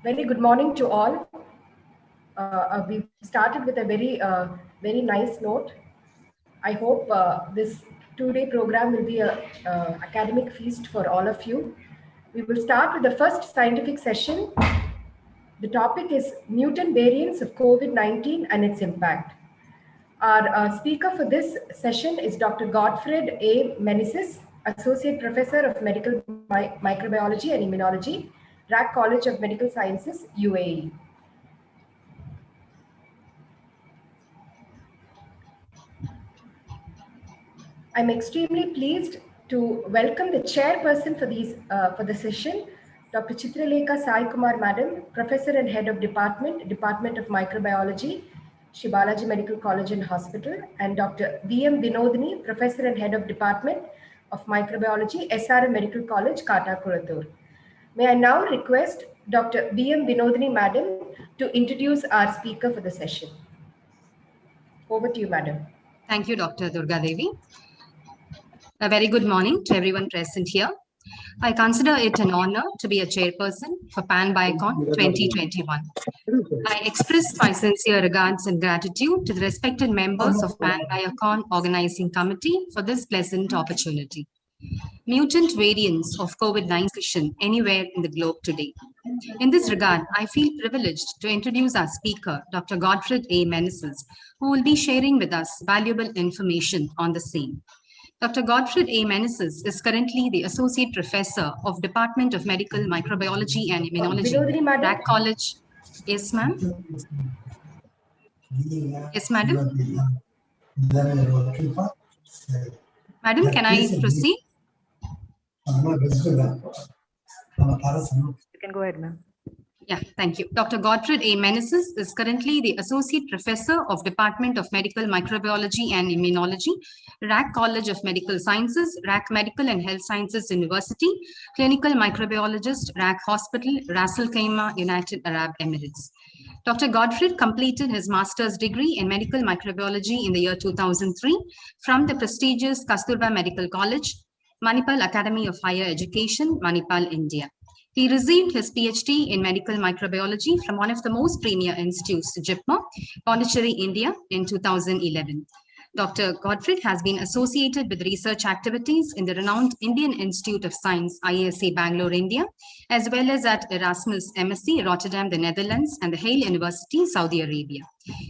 Very good morning to all. We started with a very nice note. I hope this two-day program will be a academic feast for all of you. We will start with the first scientific session. The topic is mutant variants of COVID-19 and its impact. Our speaker for this session is Dr. Godfred A. Meneses, Associate Professor of Medical Microbiology and Immunology, RAC College of Medical Sciences, UAE. I'm extremely pleased to welcome the chairperson for the session, Dr. Chitralekha Sai Kumar Madam, Professor and Head of Department of Microbiology, Shri Balaji Medical College and Hospital, and Dr. V.M. Vinodini, Professor and Head of Department of Microbiology, SRM Medical College, Katakurathur. May I now request Dr. V.M. Vinodini Madam to introduce our speaker for the session. Over to you, Madam. Thank you, Dr. Durga Devi. A very good morning to everyone present here. I consider it an honor to be a chairperson for PANBIOCON 2021. I express my sincere regards and gratitude to the respected members of PANBIOCON Organizing Committee for this pleasant opportunity. Mutant variants of COVID-19 anywhere in the globe today. In this regard, I feel privileged to introduce our speaker, Dr. Godfred A. Meneses, who will be sharing with us valuable information on the same. Dr. Godfred A. Meneses is currently the Associate Professor of Department of Medical Microbiology and Immunology, RAC College. Yes, ma'am. Yes, madam. Madam, can I proceed? You can go ahead, ma'am. Yeah, thank you. Dr. Godfred A. Meneses is currently the Associate Professor of Department of Medical Microbiology and Immunology, RAC College of Medical Sciences, RAC Medical and Health Sciences University, Clinical Microbiologist, RAC Hospital, Ras Al Khaimah, United Arab Emirates. Dr. Godfred completed his master's degree in medical microbiology in the year 2003 from the prestigious Kasturba Medical College, Manipal Academy of Higher Education, Manipal, India. He received his PhD in medical microbiology from one of the most premier institutes, JIPMER, Pondicherry, India, in 2011. Dr. Godfred has been associated with research activities in the renowned Indian Institute of Science, IISc, Bangalore, India, as well as at Erasmus MSc, Rotterdam, the Netherlands, and the Hale University, Saudi Arabia.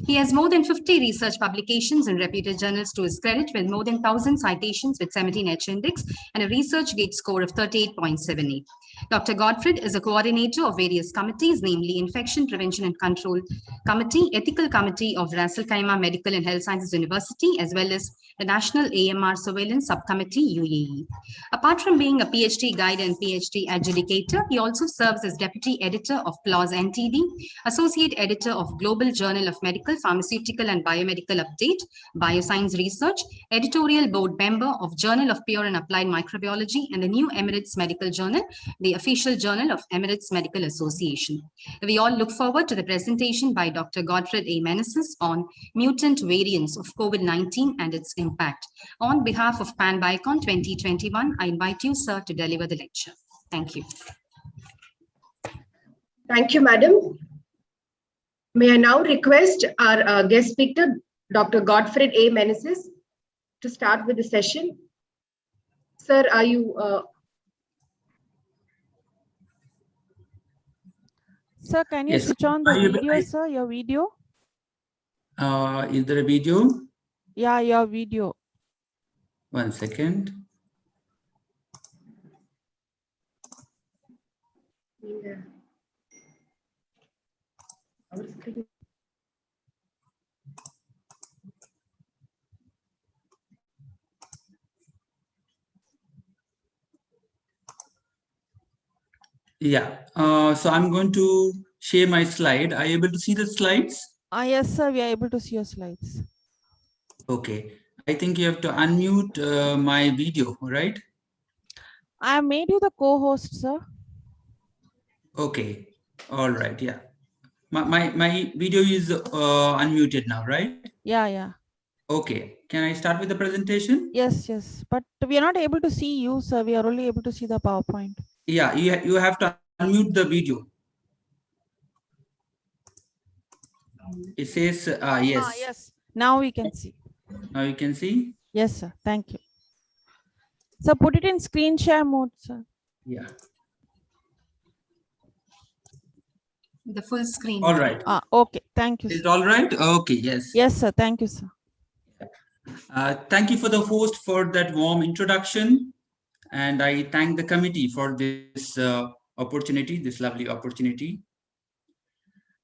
He has more than 50 research publications in reputed journals to his credit, with more than 1,000 citations with 17 H index and a ResearchGate score of 38.78. Dr. Godfred is a coordinator of various committees, namely Infection Prevention and Control Committee, Ethical Committee of Ras Al Khaimah Medical and Health Sciences University, as well as the National AMR Surveillance Subcommittee, UAE. Apart from being a PhD guide and PhD adjudicator, he also serves as Deputy Editor of PLAS NTD, Associate Editor of Global Journal of Medical, Pharmaceutical and Biomedical Update, Bioscience Research, Editorial Board Member of Journal of Pure and Applied Microbiology, and the New Emirates Medical Journal, the official journal of Emirates Medical Association. We all look forward to the presentation by Dr. Godfred A. Meneses on mutant variants of COVID-19 and its impact. On behalf of PANBIOCON 2021, I invite you, sir, to deliver the lecture. Thank you. Thank you, madam. May I now request our guest speaker, Dr. Godfred A. Meneses, to start with the session. Sir, are you... Sir, can you switch on the video, sir, your video? Is there a video? Yeah, your video. 1 second. Yeah, so I'm going to share my slide. Are you able to see the slides? Yes, sir, we are able to see your slides. Okay, I think you have to unmute my video, right? I made you the co-host, sir. Okay, all right, yeah. My video is unmuted now, right? Yeah. Okay, can I start with the presentation? Yes, but we are not able to see you, sir. We are only able to see the PowerPoint. Yeah, you have to unmute the video. It says, yes. Yes. Now we can see. Now you can see? Yes, sir. Thank you. So put it in screen share mode, sir. Yeah. The full screen. All right. Okay. Thank you, Is it sir. all right? Okay, yes. Yes, sir. Thank you, sir. Thank you for the host for that warm introduction. And I thank the committee for this opportunity, this lovely opportunity.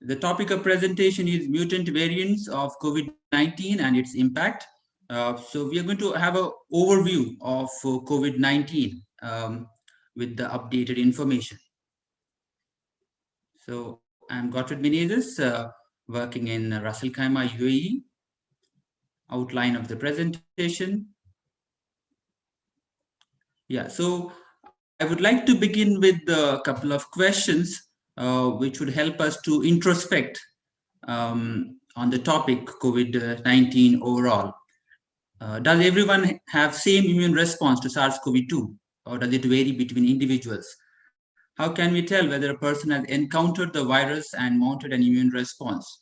The topic of presentation is mutant variants of COVID-19 and its impact. So we are going to have an overview of COVID-19 with the updated information. So I'm Gottfried Menezes, working in Ras Al Khaimah, UAE. Outline of the presentation. Yeah, so I would like to begin with a couple of questions which would help us to introspect on the topic COVID-19 overall. Does everyone have same immune response to SARS-CoV-2, or does it vary between individuals? How can we tell whether a person has encountered the virus and mounted an immune response?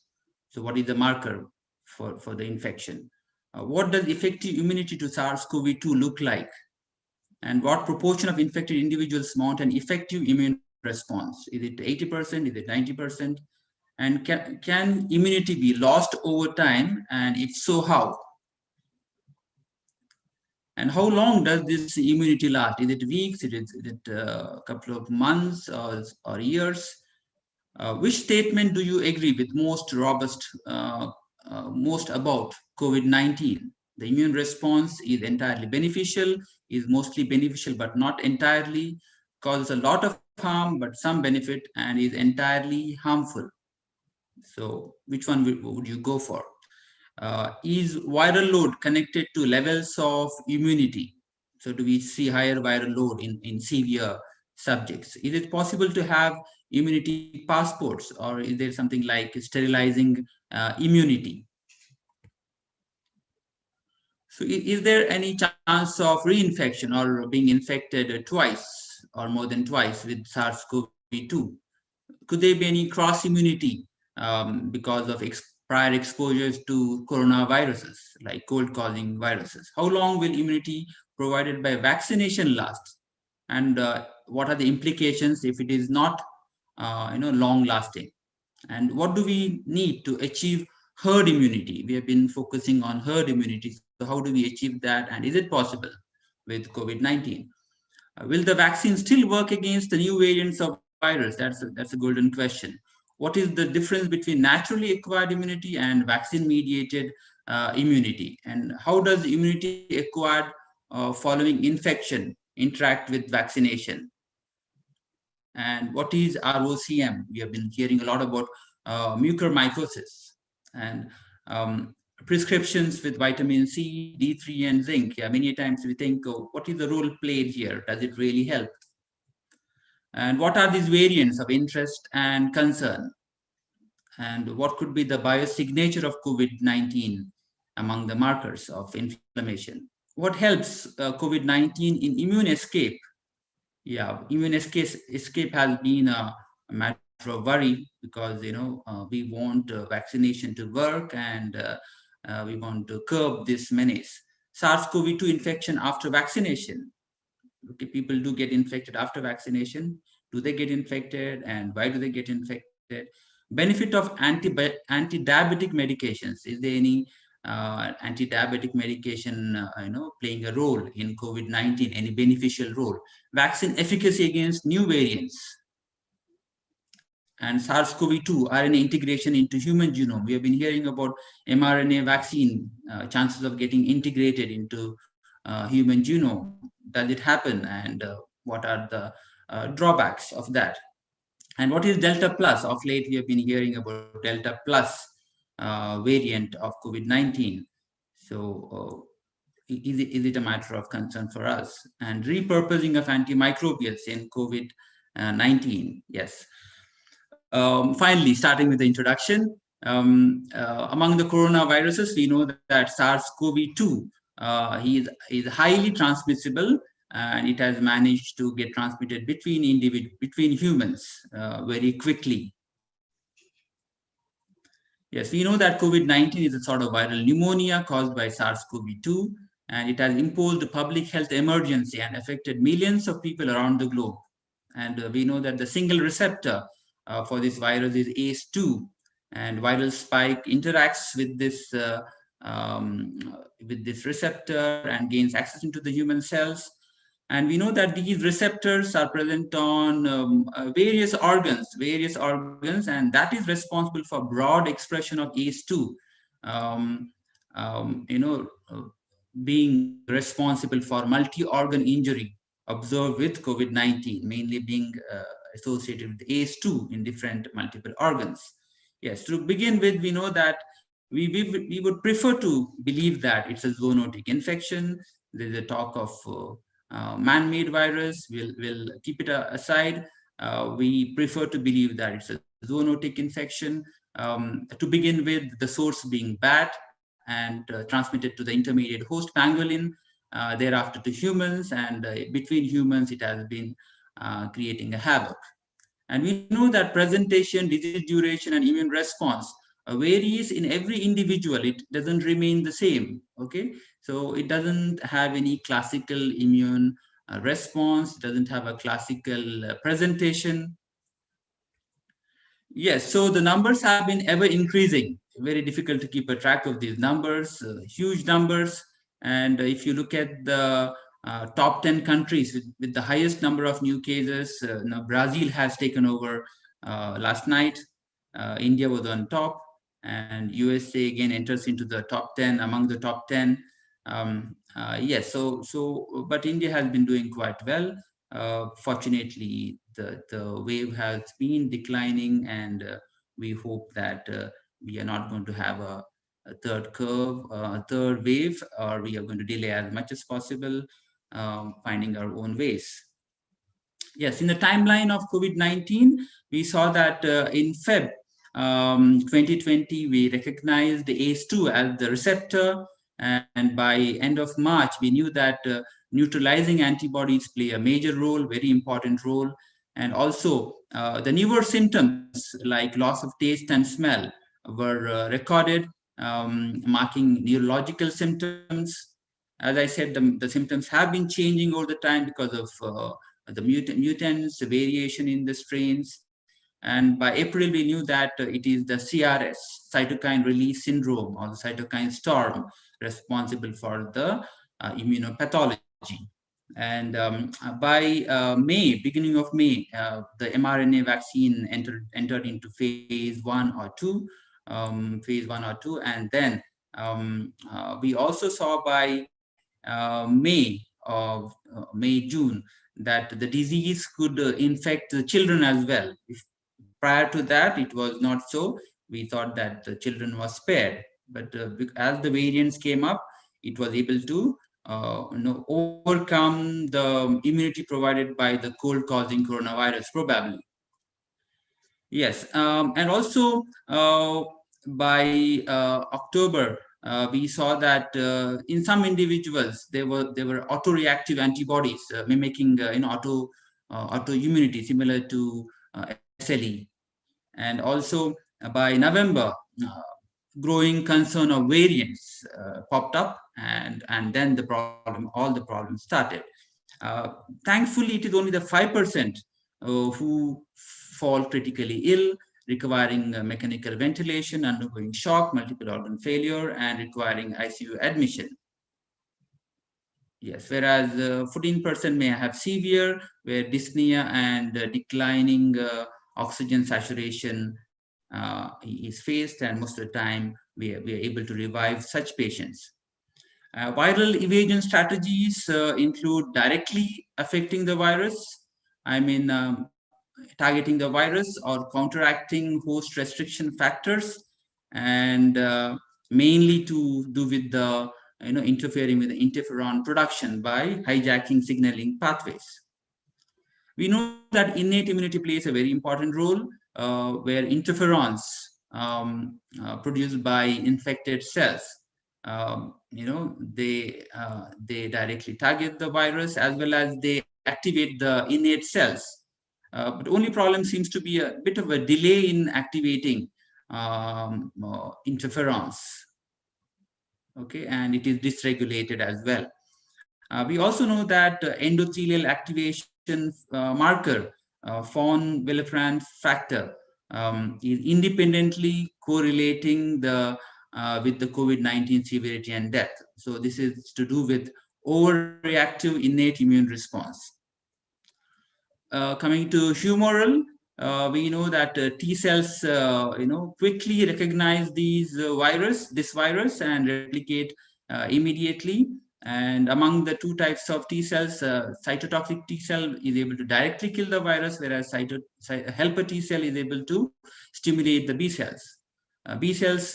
So what is the marker for the infection? What does effective immunity to SARS-CoV-2 look like? And what proportion of infected individuals mount an effective immune response? Is it 80%? Is it 90%? And can immunity be lost over time? And if so, how? And how long does this immunity last? Is it weeks? Is it a couple of months or years? Which statement do you agree with most robust, most about COVID-19? The immune response is entirely beneficial, is mostly beneficial, but not entirely, causes a lot of harm, but some benefit, and is entirely harmful. So which one would you go for? Is viral load connected to levels of immunity? So do we see higher viral load in severe subjects? Is it possible to have immunity passports, or is there something like sterilizing immunity? So is there any chance of reinfection or being infected twice or more than twice with SARS-CoV-2? Could there be any cross immunity because of prior exposures to coronaviruses, like cold-causing viruses? How long will immunity provided by vaccination last? And what are the implications if it is not long-lasting? And what do we need to achieve herd immunity? We have been focusing on herd immunity. So how do we achieve that? And is it possible with COVID-19? Will the vaccine still work against the new variants of virus? That's a golden question. What is the difference between naturally acquired immunity and vaccine-mediated immunity? And how does immunity acquired following infection interact with vaccination? And what is ROCM? We have been hearing a lot about mucormycosis and prescriptions with vitamin C, D3, and zinc. Yeah, many times we think, oh, what is the role played here? Does it really help? And what are these variants of interest and concern? And what could be the biosignature of COVID-19 among the markers of inflammation? What helps COVID-19 in immune escape? Yeah, immune escape has been a matter of worry because we want vaccination to work, and we want to curb this menace. SARS-CoV-2 infection after vaccination. Okay, people do get infected after vaccination. Do they get infected, and why do they get infected? Benefit of anti-diabetic medications. Is there any anti-diabetic medication playing a role in COVID-19, any beneficial role? Vaccine efficacy against new variants. And SARS-CoV-2 RNA integration into human genome. We have been hearing about mRNA vaccine, chances of getting integrated into human genome. Does it happen? And what are the drawbacks of that? And what is Delta Plus? Of late, we have been hearing about Delta Plus variant of COVID-19. So is it a matter of concern for us? And repurposing of antimicrobials in COVID-19, yes. Finally, starting with the introduction, among the coronaviruses, we know that SARS-CoV-2 is highly transmissible, and it has managed to get transmitted between humans very quickly. Yes, we know that COVID-19 is a sort of viral pneumonia caused by SARS-CoV-2, and it has imposed a public health emergency and affected millions of people around the globe. And we know that the single receptor for this virus is ACE2, and viral spike interacts um, with this receptor and gains access into the human cells. And we know that these receptors are present on various organs, and that is responsible for broad expression of ACE2. Um, you know, being responsible for multi-organ injury observed with COVID-19, mainly being associated with ACE2 in different multiple organs. Yes, to begin with, we know that we would prefer to believe that it's a zoonotic infection. There's a talk of man-made virus. We'll keep it aside. We prefer to believe that it's a zoonotic infection. To begin with, the source being bat and transmitted to the intermediate host pangolin, thereafter to humans, and between humans it has been creating a havoc. And we know that presentation, disease duration, and immune response varies in every individual. It doesn't remain the same, okay? So it doesn't have any classical immune response, doesn't have a classical presentation. Yes, so the numbers have been ever increasing. Very difficult to keep a track of these numbers, huge numbers. And if you look at the top 10 countries with the highest number of new cases, now Brazil has taken over last night. India was on top, and USA again enters into the top 10, among the top 10. Yes, but India has been doing quite well. Fortunately, the wave has been declining, and we hope that we are not going to have a third curve, a third wave, or we are going to delay as much as possible, finding our own ways. Yes, in the timeline of COVID-19, we saw that in Feb 2020, we recognized the ACE2 as the receptor, and by end of March, we knew that neutralizing antibodies play a major role, very important role, and also the newer symptoms like loss of taste and smell were recorded, marking neurological symptoms. As I said, the symptoms have been changing over the time because of the mutants, the variation in the strains. And by April, we knew that it is the CRS, cytokine release syndrome, or the cytokine storm, responsible for the immunopathology. And by May, beginning of May, the mRNA vaccine entered into phase 1 or 2, and then we also saw by May, June, that the disease could infect the children as well. Prior to that, it was not so. We thought that the children were spared, but as the variants came up, it was able to overcome the immunity provided by the cold-causing coronavirus, probably. Yes, and also by October, we saw that in some individuals there were autoreactive antibodies mimicking autoimmunity, similar to SLE. And also by November, growing concern of variants popped up, and then all the problems started. Thankfully, it is only the 5% who fall critically ill, requiring mechanical ventilation, undergoing shock, multiple organ failure, and requiring ICU admission. Yes, whereas 14% may have severe, where dyspnea and declining oxygen saturation is faced, and most of the time we are able to revive such patients. Viral evasion strategies include directly affecting the virus, targeting the virus, or counteracting host restriction factors, and mainly to do with the interfering with the interferon production by hijacking signaling pathways. We know that innate immunity plays a very important role, where interferons produced by infected cells, they directly target the virus, as well as they activate the innate cells. But only problem seems to be a bit of a delay in activating interferons. Okay, and it is dysregulated as well. We also know that endothelial activation marker, von Willebrand factor, is independently correlating with the COVID-19 severity and death. So this is to do with overreactive innate immune response. Coming to humoral, we know that T cells, quickly recognize this virus and replicate immediately. And among the two types of T cells, cytotoxic T cell is able to directly kill the virus, whereas helper T cell is able to stimulate the B cells. B cells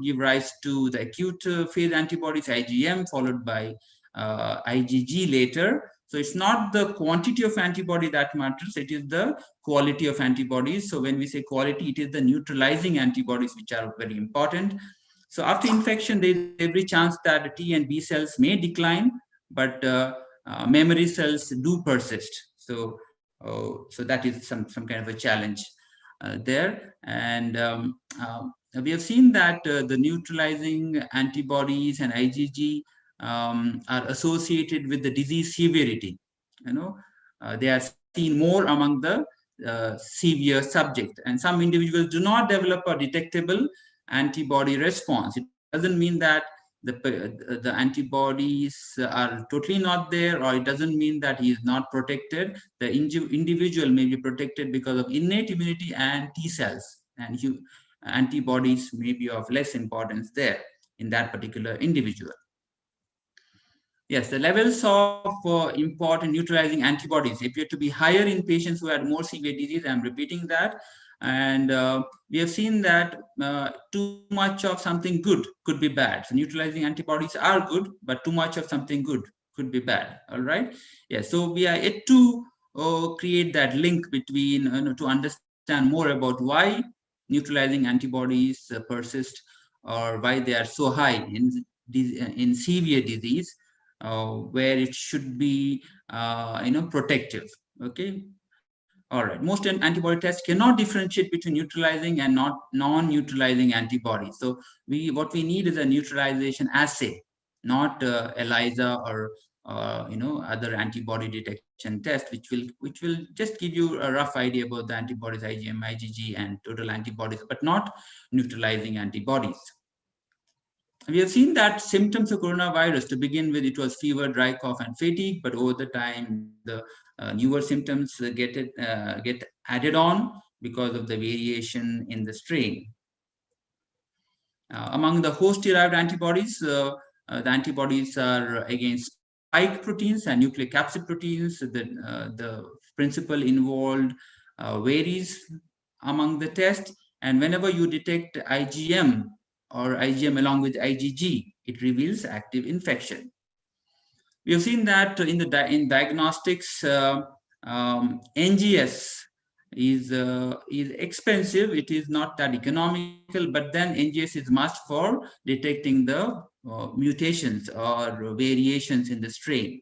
give rise to the acute phase antibodies, IgM, followed by IgG later. So it's not the quantity of antibody that matters, it is the quality of antibodies. So when we say quality, it is the neutralizing antibodies which are very important. So after infection, there is every chance that the T and B cells may decline, but memory cells do persist. So that is some kind of a challenge there. And we have seen that the neutralizing antibodies and IgG are associated with the disease severity. They are seen more among the severe subject, and some individuals do not develop a detectable antibody response. It doesn't mean that the antibodies are totally not there, or it doesn't mean that he is not protected. The individual may be protected because of innate immunity and T cells, and antibodies may be of less importance there in that particular individual. Yes, the levels of important neutralizing antibodies appear to be higher in patients who had more severe disease. I'm repeating that. And we have seen that too much of something good could be bad. So neutralizing antibodies are good, but too much of something good could be bad. All right. Yeah. So we are yet to create that link between, to understand more about why neutralizing antibodies persist, or why they are so high in severe disease. Where it should be, protective. Okay. All right. Most antibody tests cannot differentiate between neutralizing and non-neutralizing antibodies. So what we need is a neutralization assay, not ELISA or other antibody detection test, which will just give you a rough idea about the antibodies IgM, IgG, and total antibodies, but not neutralizing antibodies. We have seen that symptoms of coronavirus, to begin with, it was fever, dry cough, and fatigue, but over the time, the newer symptoms get added on because of the variation in the strain. Among the host-derived antibodies, the antibodies are against spike proteins and nucleic capsid proteins. The principle involved varies among the test, and whenever you detect IgM or IgM along with IgG, it reveals active infection. We have seen that in diagnostics, NGS is expensive. It is not that economical, but then NGS is must for detecting the mutations or variations in the strain.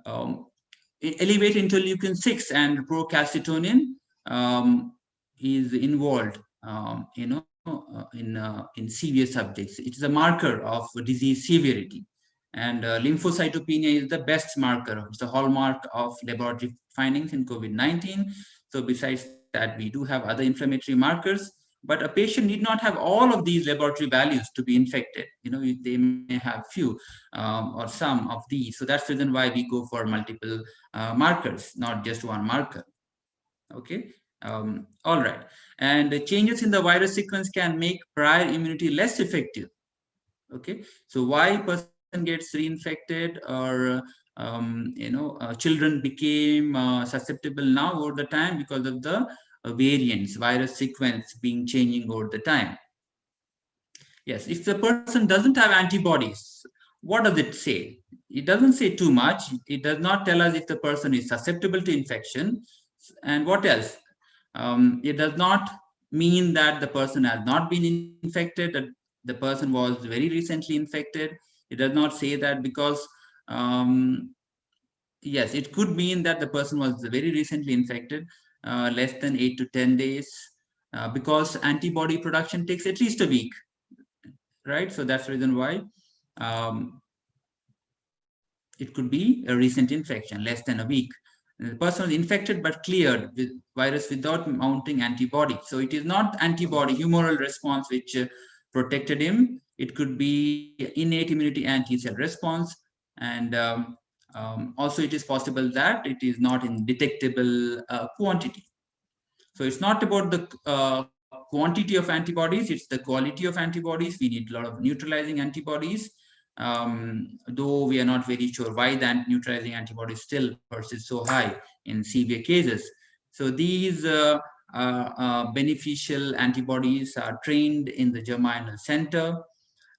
Elevated interleukin 6 and procalcitonin is involved, in severe subjects. It is a marker of disease severity, and lymphocytopenia is the best marker. It's a hallmark of laboratory findings in COVID-19. So besides that, we do have other inflammatory markers, but a patient need not have all of these laboratory values to be infected. They may have few or some of these. So that's the reason why we go for multiple markers, not just one marker. Okay. All right. And the changes in the virus sequence can make prior immunity less effective. Okay. So why a person gets reinfected, or children became susceptible now over the time because of the variants, virus sequence being changing over the time. Yes. If the person doesn't have antibodies, what does it say? It doesn't say too much. It does not tell us if the person is susceptible to infection. And what else? It does not mean that the person has not been infected, that the person was very recently infected. It does not say that, because yes, it could mean that the person was very recently infected, less than 8 to 10 days, because antibody production takes at least a week, right? So that's the reason why it could be a recent infection, less than a week. The person was infected but cleared with virus without mounting antibody. So it is not antibody humoral response which protected him. It could be innate immunity and T-cell response. And also it is possible that it is not in detectable quantity. So it's not about the quantity of antibodies, it's the quality of antibodies. We need a lot of neutralizing antibodies. Though we are not very sure why that neutralizing antibodies still persist so high in severe cases. So these beneficial antibodies are trained in the germinal center.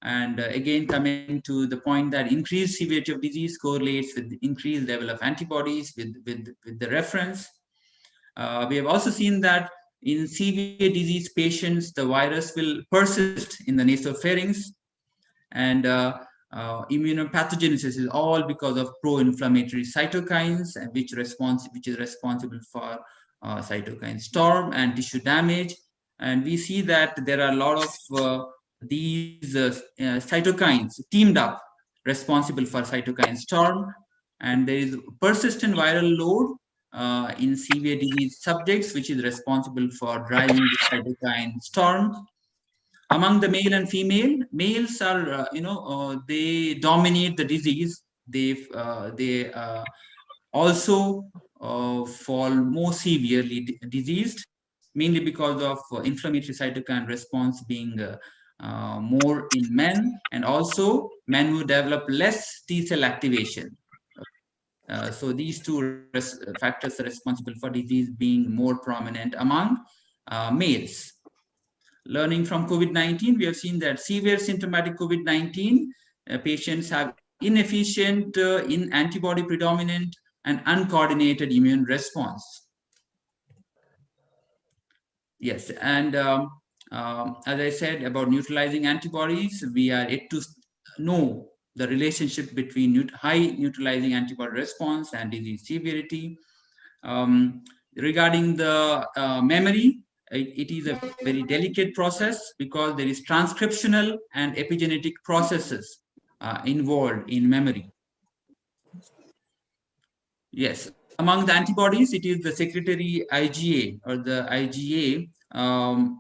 And again, coming to the point that increased severity of disease correlates with the increased level of antibodies with the reference. We have also seen that in severe disease patients, the virus will persist in the nasopharynx, and immunopathogenesis is all because of pro-inflammatory cytokines, which is responsible for cytokine storm and tissue damage. And we see that there are a lot of these cytokines teamed up responsible for cytokine storm, and there is persistent viral load in severe disease subjects, which is responsible for driving the cytokine storm. Among the male and female, males are, they dominate the disease. They also fall more severely diseased, mainly because of inflammatory cytokine response being more in men, and also men who develop less T-cell activation. So these two factors are responsible for disease being more prominent among males. Learning from COVID-19, we have seen that severe symptomatic COVID-19 patients have inefficient in antibody predominant and uncoordinated immune response. Yes, and as I said about neutralizing antibodies, we are yet to know the relationship between high neutralizing antibody response and disease severity. Regarding the memory, it is a very delicate process because there is transcriptional and epigenetic processes involved in memory. Yes, among the antibodies, it is the secretory IgA or the IgA,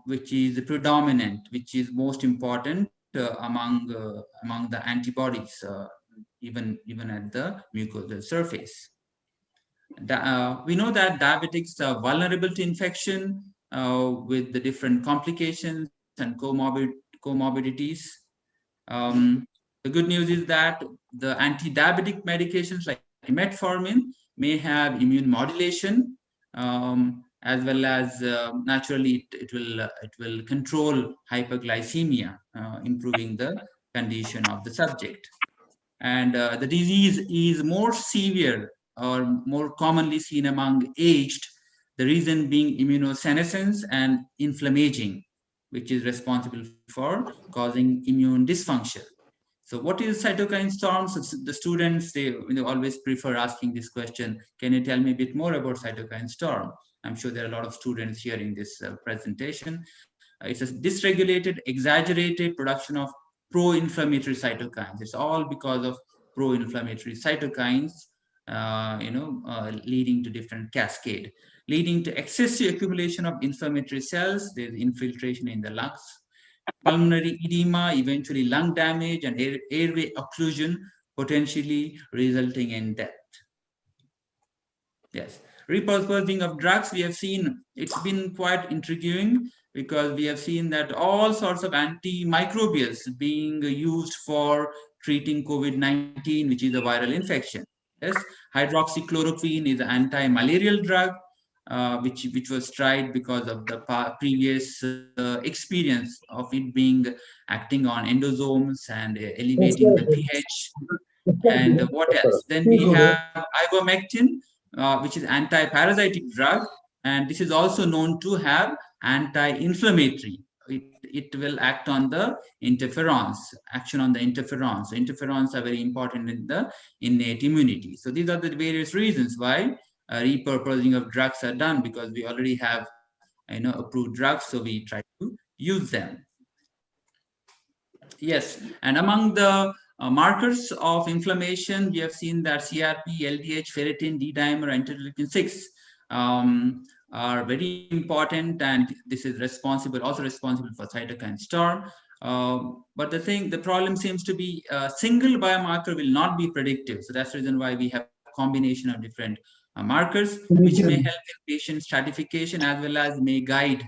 which is predominant, which is most important among the antibodies, even at the mucosal surface. We know that diabetics are vulnerable to infection with the different complications and comorbidities. The good news is that the anti-diabetic medications like metformin may have immune modulation, as well as naturally it will control hyperglycemia, improving the condition of the subject. And the disease is more severe or more commonly seen among aged, the reason being immunosenescence and inflammaging, which is responsible for causing immune dysfunction. So what is cytokine storm? So the students, they always prefer asking this question, can you tell me a bit more about cytokine storm? I'm sure there are a lot of students hearing this presentation. It's a dysregulated, exaggerated production of pro-inflammatory cytokines. It's all because of pro-inflammatory cytokines, leading to different cascade, leading to excessive accumulation of inflammatory cells. There's infiltration in the lungs, pulmonary edema, eventually lung damage, and airway occlusion, potentially resulting in death. Yes, repurposing of drugs, we have seen it's been quite intriguing because we have seen that all sorts of antimicrobials being used for treating COVID-19, which is a viral infection. Yes, hydroxychloroquine is an anti-malarial drug, which was tried because of the previous experience of it being acting on endosomes and elevating the pH. And what else? Then we have ivermectin, which is anti-parasitic drug, and this is also known to have anti-inflammatory. It will act on the interferons, action on the interferons. So interferons are very important in the innate immunity. So these are the various reasons why repurposing of drugs are done, because we already have approved drugs, so we try to use them. Yes, and among the markers of inflammation, we have seen that CRP, LDH, ferritin, D-dimer, interleukin 6 are very important, and this is also responsible for cytokine storm. But the problem seems to be a single biomarker will not be predictive. So that's the reason why we have combination of different markers, which may help in patient stratification as well as may guide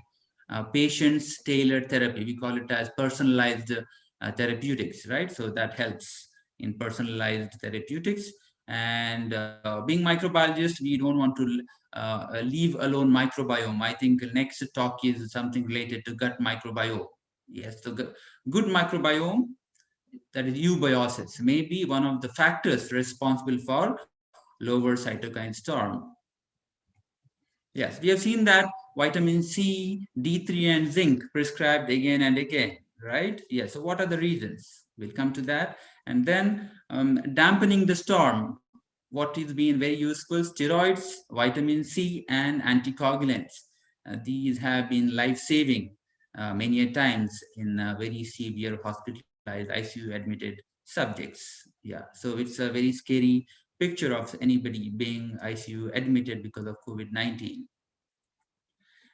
patients' tailored therapy. We call it as personalized therapeutics, right? So that helps in personalized therapeutics. And being microbiologist, we don't want to leave alone microbiome. I think the next talk is something related to gut microbiome. Yes, so good microbiome, that is eubiosis, may be one of the factors responsible for lower cytokine storm. Yes, we have seen that vitamin C, D3, and zinc prescribed again and again, right? Yes, so what are the reasons? We'll come to that. And then dampening the storm, what is being very useful, steroids, vitamin C, and anticoagulants. These have been life-saving many a times in very severe hospitalized ICU admitted subjects. Yeah, so it's a very scary picture of anybody being ICU admitted because of COVID-19.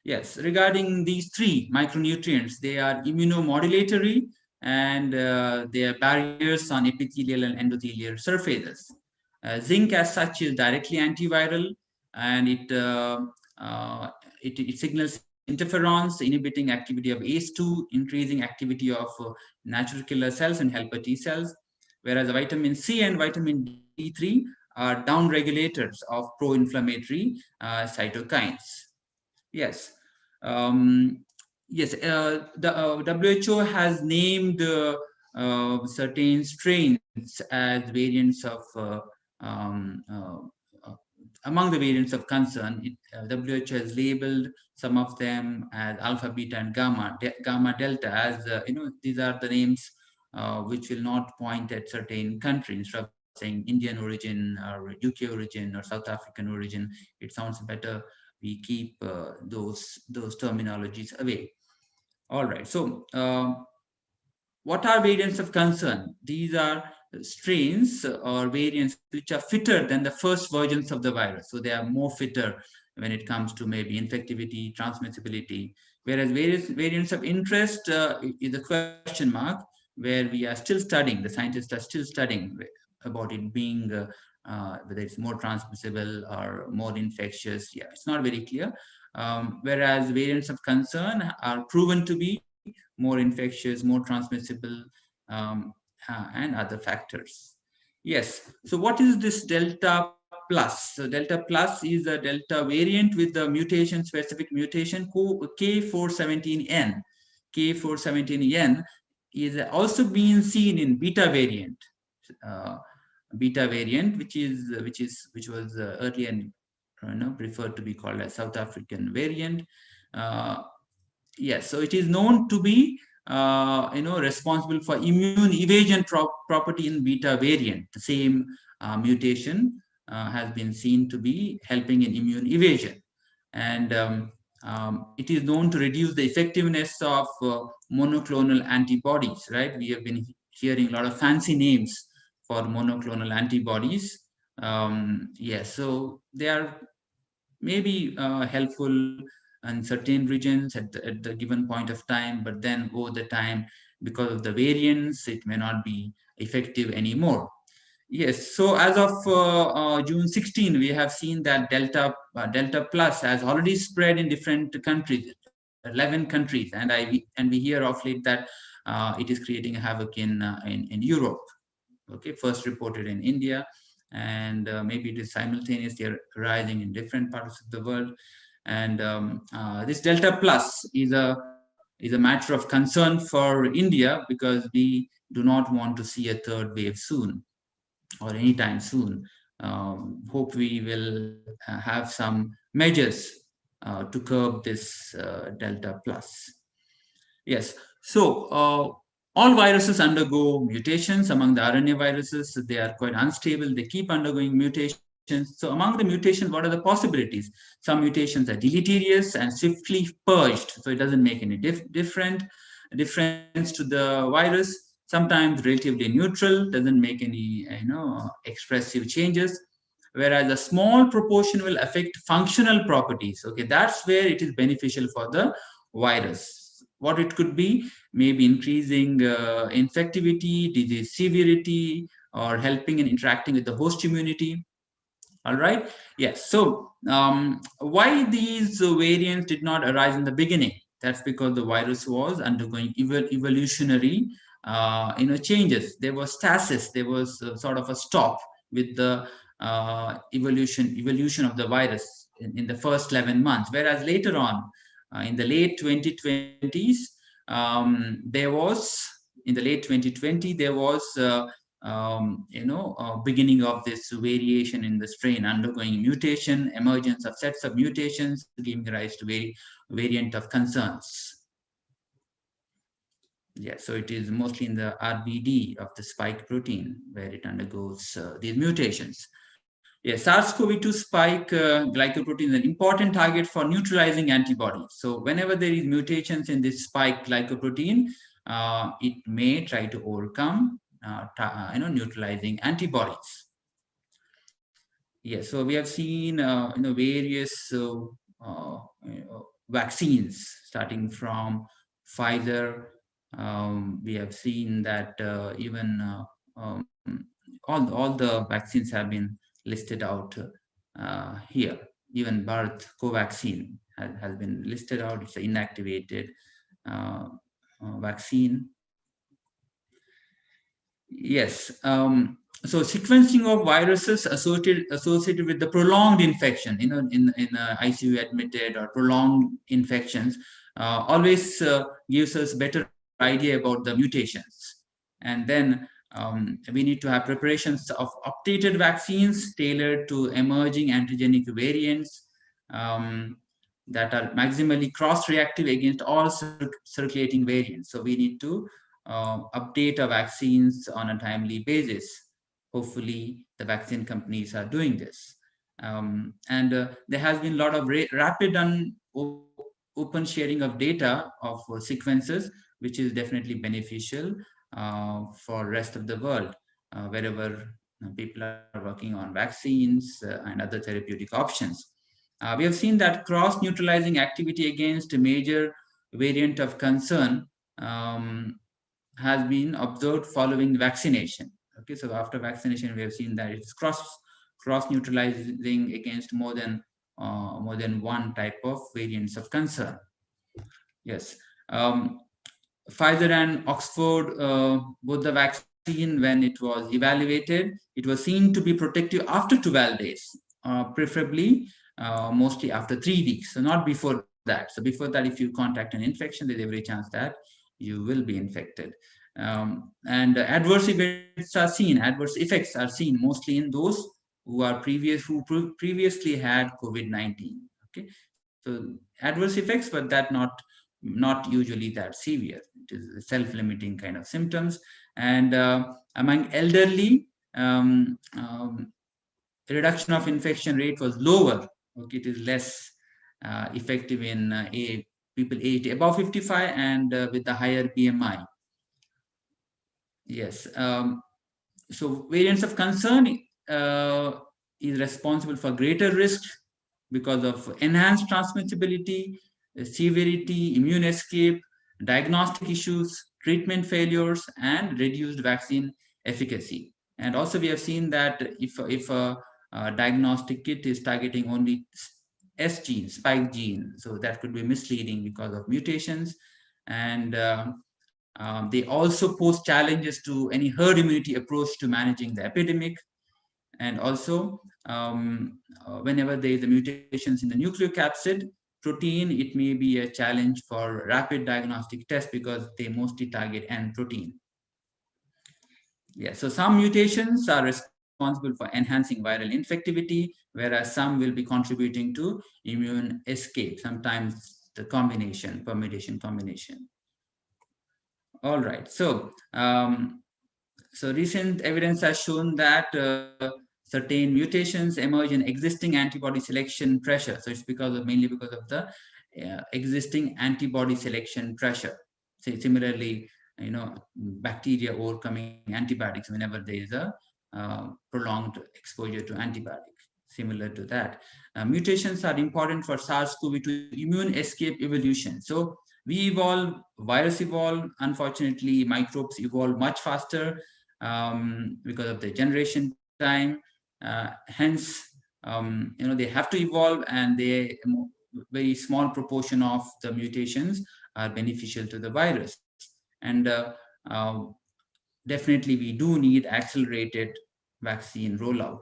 Yes, regarding these three micronutrients, they are immunomodulatory and they are barriers on epithelial and endothelial surfaces. Zinc as such is directly antiviral, and it signals interferons, inhibiting activity of ACE2, increasing activity of natural killer cells and helper T cells, whereas vitamin C and vitamin D3 are down regulators of pro-inflammatory cytokines. Yes. Yes, the WHO has named certain strains as variants of among the variants of concern. WHO has labeled some of them as alpha, beta, and gamma, gamma, delta, as these are the names which will not point at certain countries. Instead of saying Indian origin or UK origin or South African origin, it sounds better. We keep those terminologies away. All right. So, what are variants of concern? These are strains or variants which are fitter than the first versions of the virus. So they are more fitter when it comes to maybe infectivity, transmissibility. Whereas various variants of interest is a question mark, where we are still studying. The scientists are still studying about it being whether it's more transmissible or more infectious. Yeah, it's not very clear. Whereas variants of concern are proven to be more infectious, more transmissible, and other factors. Yes, so what is this Delta plus? So Delta plus is a Delta variant with the mutation, specific mutation K417N. K417N is also being seen in beta variant. Which was earlier preferred to be called as South African variant. Yes, so it is known to be responsible for immune evasion property in beta variant. The same mutation has been seen to be helping in immune evasion, and it is known to reduce the effectiveness of monoclonal antibodies. Right, we have been hearing a lot of fancy names for monoclonal antibodies. Yes, so they are maybe helpful in certain regions at the given point of time, but then over the time, because of the variants, it may not be effective anymore. Yes, so as of June 16, we have seen that Delta plus has already spread in different countries, 11 countries, and we hear of late that it is creating havoc in Europe. Okay, first reported in India, and maybe it is simultaneously rising in different parts of the world. And this Delta plus is a matter of concern for India, because we do not want to see a third wave soon or anytime soon. Hope we will have some measures to curb this Delta plus. Yes, so all viruses undergo mutations. Among the RNA viruses, they are quite unstable. They keep undergoing mutations. So among the mutations, what are the possibilities? Some mutations are deleterious and swiftly purged, so it doesn't make any difference to the virus. Sometimes relatively neutral, doesn't make any expressive changes. Whereas a small proportion will affect functional properties. Okay, that's where it is beneficial for the virus. What it could be, maybe increasing infectivity, disease severity, or helping and interacting with the host immunity. All right. Yes. So why these variants did not arise in the beginning? That's because the virus was undergoing evolutionary changes. There was stasis. There was sort of a stop with the evolution of the virus in the first 11 months. Whereas later on, in the late 2020s, there was in the late 2020 there was beginning of this variation in the strain, undergoing mutation, emergence of sets of mutations, giving rise to variant of concerns. Yeah, so it is mostly in the RBD of the spike protein where it undergoes these mutations. Yeah, SARS-CoV-2 spike glycoprotein is an important target for neutralizing antibodies. So whenever there is mutations in this spike glycoprotein, it may try to overcome neutralizing antibodies. Yes, so we have seen various vaccines starting from Pfizer. We have seen that even all the vaccines have been listed out here. Even Bharat Covaxin has been listed out. It's an inactivated vaccine. Yes. So sequencing of viruses associated with the prolonged infection, in ICU admitted or prolonged infections, always gives us better idea about the mutations. And then we need to have preparations of updated vaccines tailored to emerging antigenic variants that are maximally cross-reactive against all circulating variants. So we need to update our vaccines on a timely basis. Hopefully, the vaccine companies are doing this. And there has been a lot of rapid and open sharing of data of sequences, which is definitely beneficial for rest of the world, wherever people are working on vaccines and other therapeutic options. We have seen that cross-neutralizing activity against a major variant of concern has been observed following vaccination. Okay, so after vaccination, we have seen that it's cross-neutralizing against more than one type of variants of concern. Yes. Pfizer and Oxford, both the vaccine, when it was evaluated, it was seen to be protective after 12 days, preferably mostly after 3 weeks, so not before that. So before that, if you contact an infection, there's every chance that you will be infected. And adverse effects are seen mostly in those who previously had COVID-19. Okay, so adverse effects, but that not usually that severe. It is self-limiting kind of symptoms. And among elderly, reduction of infection rate was lower. Okay, it is less effective in people aged above 55 and with the higher BMI. Yes. So variants of concern is responsible for greater risk because of enhanced transmissibility, severity, immune escape, diagnostic issues, treatment failures, and reduced vaccine efficacy. And also we have seen that if a diagnostic kit is targeting only S gene, spike gene, so that could be misleading because of mutations. And they also pose challenges to any herd immunity approach to managing the epidemic. And also, whenever there is a mutations in the nucleocapsid protein, it may be a challenge for rapid diagnostic tests because they mostly target N protein. Yeah, so some mutations are responsible for enhancing viral infectivity, whereas some will be contributing to immune escape, sometimes the permutation combination. All right, so so recent evidence has shown that certain mutations emerge in existing antibody selection pressure. So it's mainly because of the existing antibody selection pressure. So similarly, bacteria overcoming antibiotics whenever there is a prolonged exposure to antibiotics. Similar to that, mutations are important for SARS-CoV-2 immune escape evolution. So we evolve, virus evolve. Unfortunately, microbes evolve much faster because of the generation time. Hence, they have to evolve, and they very small proportion of the mutations are beneficial to the virus. And definitely, we do need accelerated vaccine rollout.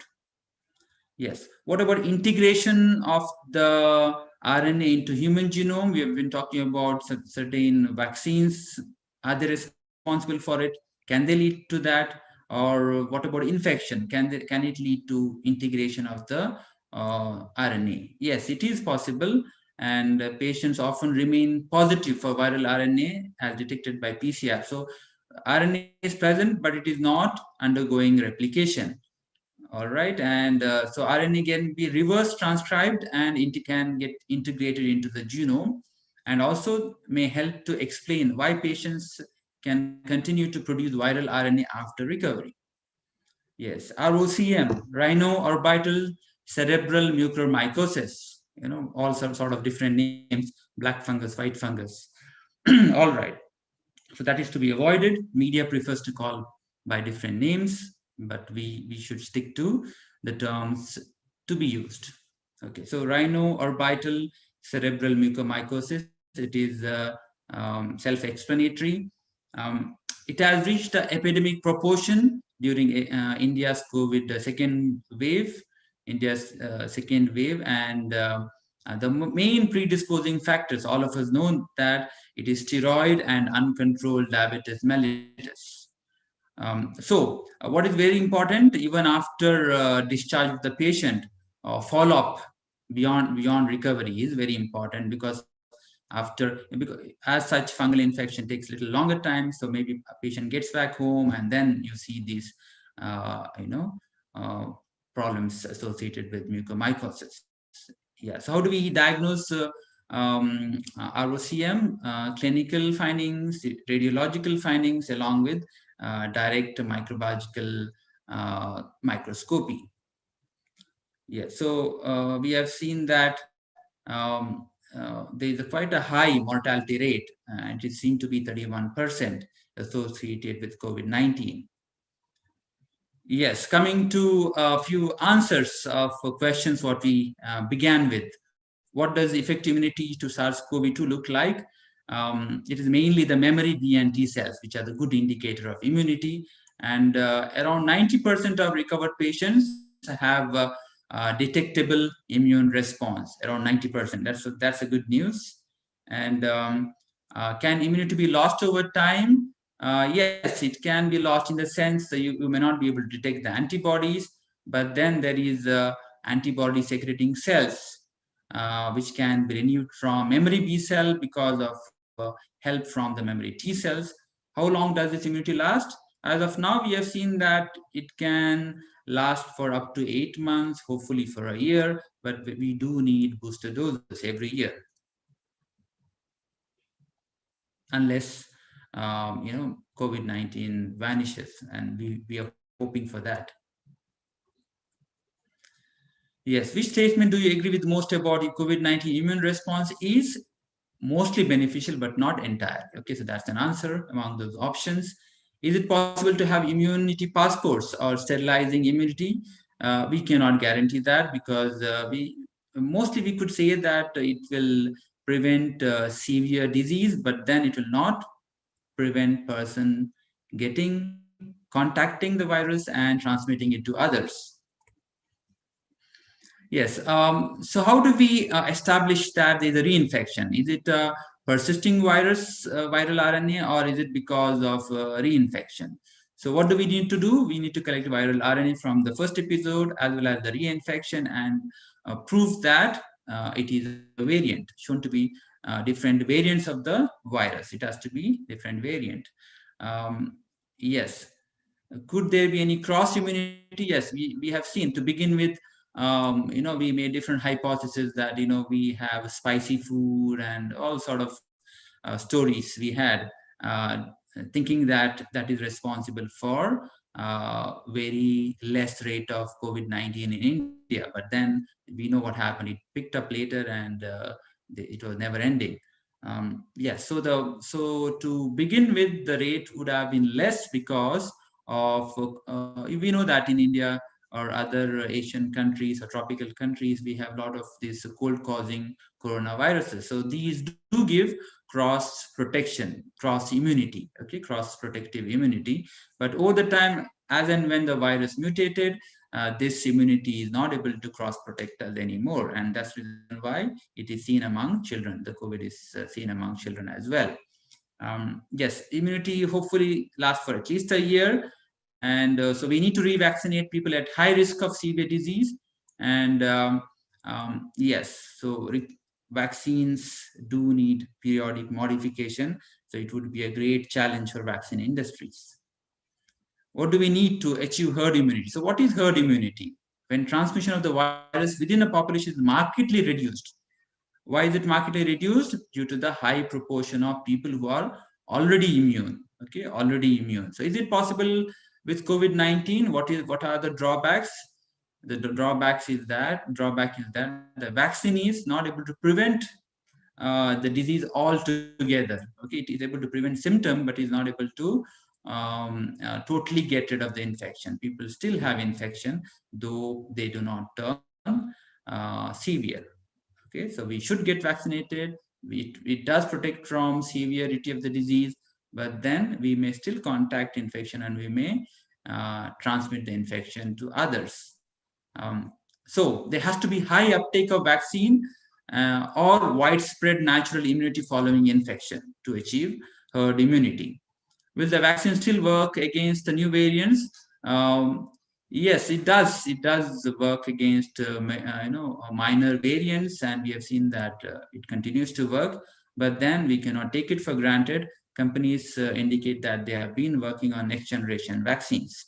Yes. What about integration of the RNA into human genome? We have been talking about certain vaccines. Are they responsible for it? Can they lead to that? Or what about infection? Can it lead to integration of the RNA? Yes, it is possible. And patients often remain positive for viral RNA as detected by PCR. So RNA is present, but it is not undergoing replication. All right, and so RNA can be reverse transcribed and it can get integrated into the genome, and also may help to explain why patients can continue to produce viral RNA after recovery. Yes, ROCM, rhino-orbital cerebral mucormycosis, all sort of different names, black fungus, white fungus. All right, so that is to be avoided. Media prefers to call by different names, but we should stick to the terms to be used. Okay, so rhino-orbital cerebral mucormycosis, it is self-explanatory. It has reached the epidemic proportion during India's COVID second wave, and the main predisposing factors, all of us know that it is steroid and uncontrolled diabetes mellitus. So what is very important, even after discharge of the patient, follow-up beyond recovery is very important, because as such fungal infection takes a little longer time. So maybe a patient gets back home, and then you see these problems associated with mucormycosis. Yeah, so how do we diagnose ROCM? Clinical findings, radiological findings, along with direct microbiological microscopy. Yeah, so we have seen that there is quite a high mortality rate, and it seemed to be 31% associated with COVID-19. Yes, coming to a few answers of questions what we began with. What does effective immunity to SARS-CoV-2 look like? It is mainly the memory B and T cells, which are the good indicator of immunity. And around 90% of recovered patients have detectable immune response, around 90%. That's a good news. And can immunity be lost over time? Yes, it can be lost in the sense that you may not be able to detect the antibodies, but then there is antibody secreting cells, which can be renewed from memory B cell because of help from the memory T cells. How long does this immunity last? As of now, we have seen that it can last for up to 8 months, hopefully for a year, but we do need booster doses every year. Unless, COVID-19 vanishes, and we are hoping for that. Yes, which statement do you agree with most about the COVID-19 immune response is mostly beneficial, but not entirely? Okay, so that's an answer among those options. Is it possible to have immunity passports or sterilizing immunity? We cannot guarantee that, because we could say that it will prevent severe disease, but then it will not prevent person contacting the virus and transmitting it to others. Yes. So how do we establish that there's a reinfection? Is it a persisting virus, viral RNA, or is it because of reinfection? So what do we need to do? We need to collect viral RNA from the first episode as well as the reinfection, and prove that it is a variant, shown to be different variants of the virus. It has to be different variant. Yes. Could there be any cross immunity? Yes, we have seen to begin with. We made different hypotheses that we have spicy food and all sort of stories we had, thinking that that is responsible for very less rate of COVID-19 in India. But then we know what happened. It picked up later, and it was never ending. Yes, so to begin with, the rate would have been less because of we know that in India or other Asian countries or tropical countries, we have a lot of these cold causing coronaviruses. So these do give cross protection, cross immunity, okay, cross protective immunity. But over the time, as and when the virus mutated, this immunity is not able to cross protect us anymore. And that's the reason why it is seen among children. The COVID is seen among children as well. Yes, immunity hopefully lasts for at least a year. And so we need to revaccinate people at high risk of severe disease. And yes, so vaccines do need periodic modification. So it would be a great challenge for vaccine industries. What do we need to achieve herd immunity? So what is herd immunity? When transmission of the virus within a population is markedly reduced. Why is it markedly reduced? Due to the high proportion of people who are already immune. Okay, already immune. So is it possible with COVID-19? What are the drawbacks? The drawback is that the vaccine is not able to prevent the disease altogether. Okay, it is able to prevent symptom, but is not able to totally get rid of the infection. People still have infection, though they do not turn severe. Okay, so we should get vaccinated. It does protect from severity of the disease, but then we may still contact infection, and we may transmit the infection to others. So there has to be high uptake of vaccine or widespread natural immunity following infection to achieve herd immunity. Will the vaccine still work against the new variants? Yes, it does. It does work against minor variants, and we have seen that it continues to work. But then we cannot take it for granted. Companies indicate that they have been working on next generation vaccines.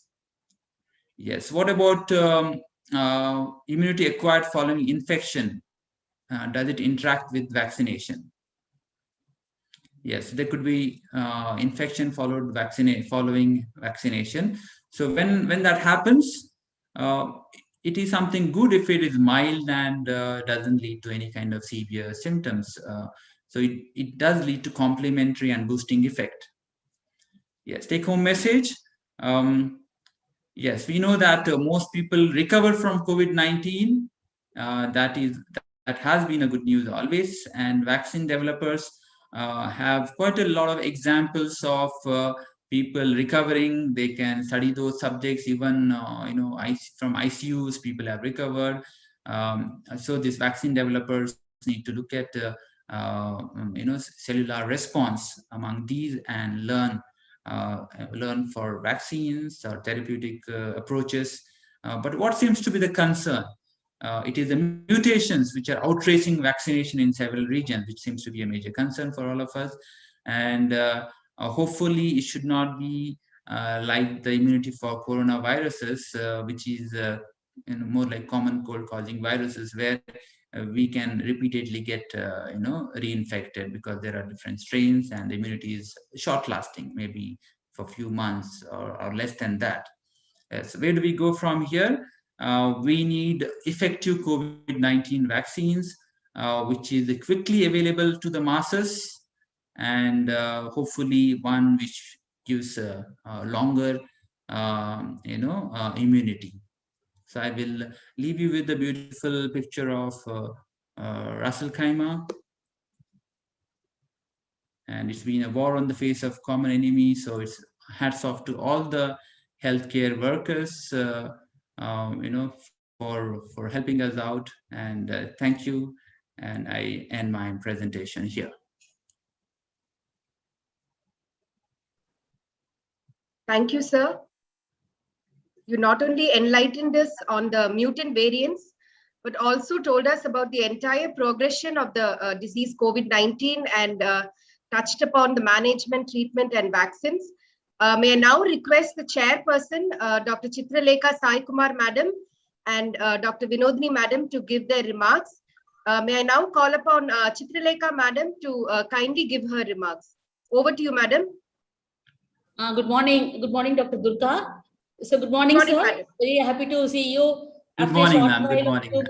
Yes. What about immunity acquired following infection? Does it interact with vaccination? Yes, there could be infection following vaccination. So when that happens, it is something good if it is mild and doesn't lead to any kind of severe symptoms. So it does lead to complementary and boosting effect. Yes, take home message. Yes, we know that most people recover from COVID-19. That has been a good news always, and vaccine developers have quite a lot of examples of people recovering. They can study those subjects, even from ICUs, people have recovered. So these vaccine developers need to look at cellular response among these and learn for vaccines or therapeutic approaches. But what seems to be the concern? It is the mutations which are outracing vaccination in several regions, which seems to be a major concern for all of us. And hopefully it should not be like the immunity for coronaviruses, which is more like common cold causing viruses, where we can repeatedly get reinfected because there are different strains, and the immunity is short lasting, maybe for a few months or less than that. So where do we go from here? We need effective COVID-19 vaccines, which is quickly available to the masses, and hopefully one which gives longer immunity. So I will leave you with the beautiful picture of Russell Khema. And it's been a war on the face of common enemy. So it's hats off to all the healthcare workers, for helping us out. And thank you. And I end my presentation here. Thank you, sir. You not only enlightened us on the mutant variants, but also told us about the entire progression of the disease COVID-19 and touched upon the management, treatment, and vaccines. May I now request the chairperson, Dr. Chitralekha Sai Kumar Madam and Dr. Vinodini Madam to give their remarks. May I now call upon Chitralekha Madam to kindly give her remarks. Over to you, Madam. Good morning. Good morning, Dr. Durga. So good morning, Good morning, sir. madam. Very happy to see you. Good after morning, a short ma'am. Good while of morning, ma'am.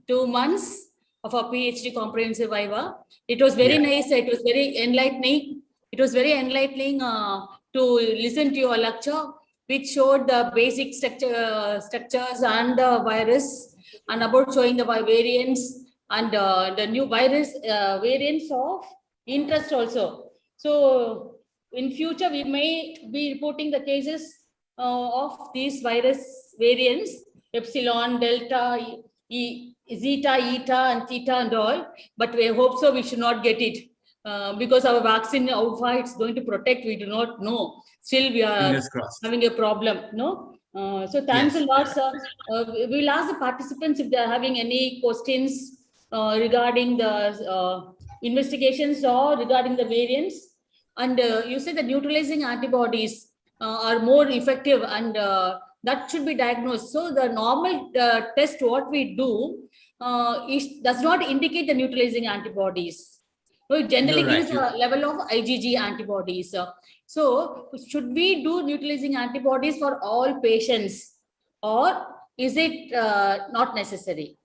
2 months of a PhD comprehensive viva. It was very nice. It was very enlightening. It was very enlightening to listen to your lecture, which showed the basic structures and the virus, and about showing the variants and the new virus variants of interest also. So in future, we may be reporting the cases of these virus variants, epsilon, delta, zeta, eta, and theta, and all. But we hope so. We should not get it because our vaccine, how far it's going to protect, we do not know. Still, we are having a problem. No. So thanks a lot, sir. We'll ask the participants if they are having any questions regarding the investigations or regarding the variants. And you said that neutralizing antibodies are more effective, and that should be diagnosed. So the normal test what we do does not indicate the neutralizing antibodies. So it generally gives a level of IgG antibodies. So should we do neutralizing antibodies for all patients, or is it not necessary?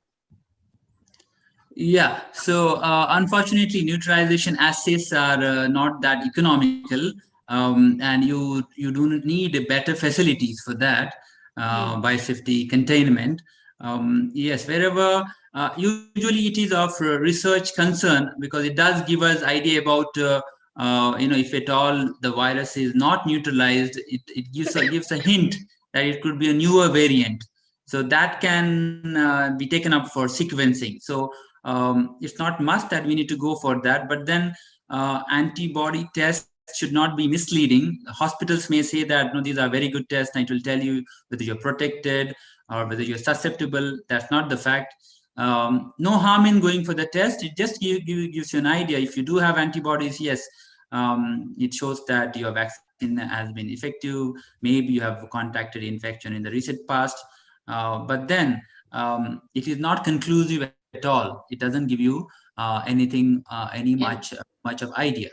Yeah, so unfortunately, neutralization assays are not that economical, and you do need better facilities for that, biosafety containment. Yes, wherever usually it is of research concern, because it does give us idea about if at all the virus is not neutralized, it gives a hint that it could be a newer variant. So that can be taken up for sequencing. So it's not must that we need to go for that, but then antibody tests should not be misleading. Hospitals may say that no, these are very good tests, and it will tell you whether you're protected or whether you're susceptible. That's not the fact. No harm in going for the test. It just gives you an idea. If you do have antibodies, yes, it shows that your vaccine has been effective. Maybe you have contacted infection in the recent past, but then it is not conclusive at all. It doesn't give you anything, much of idea.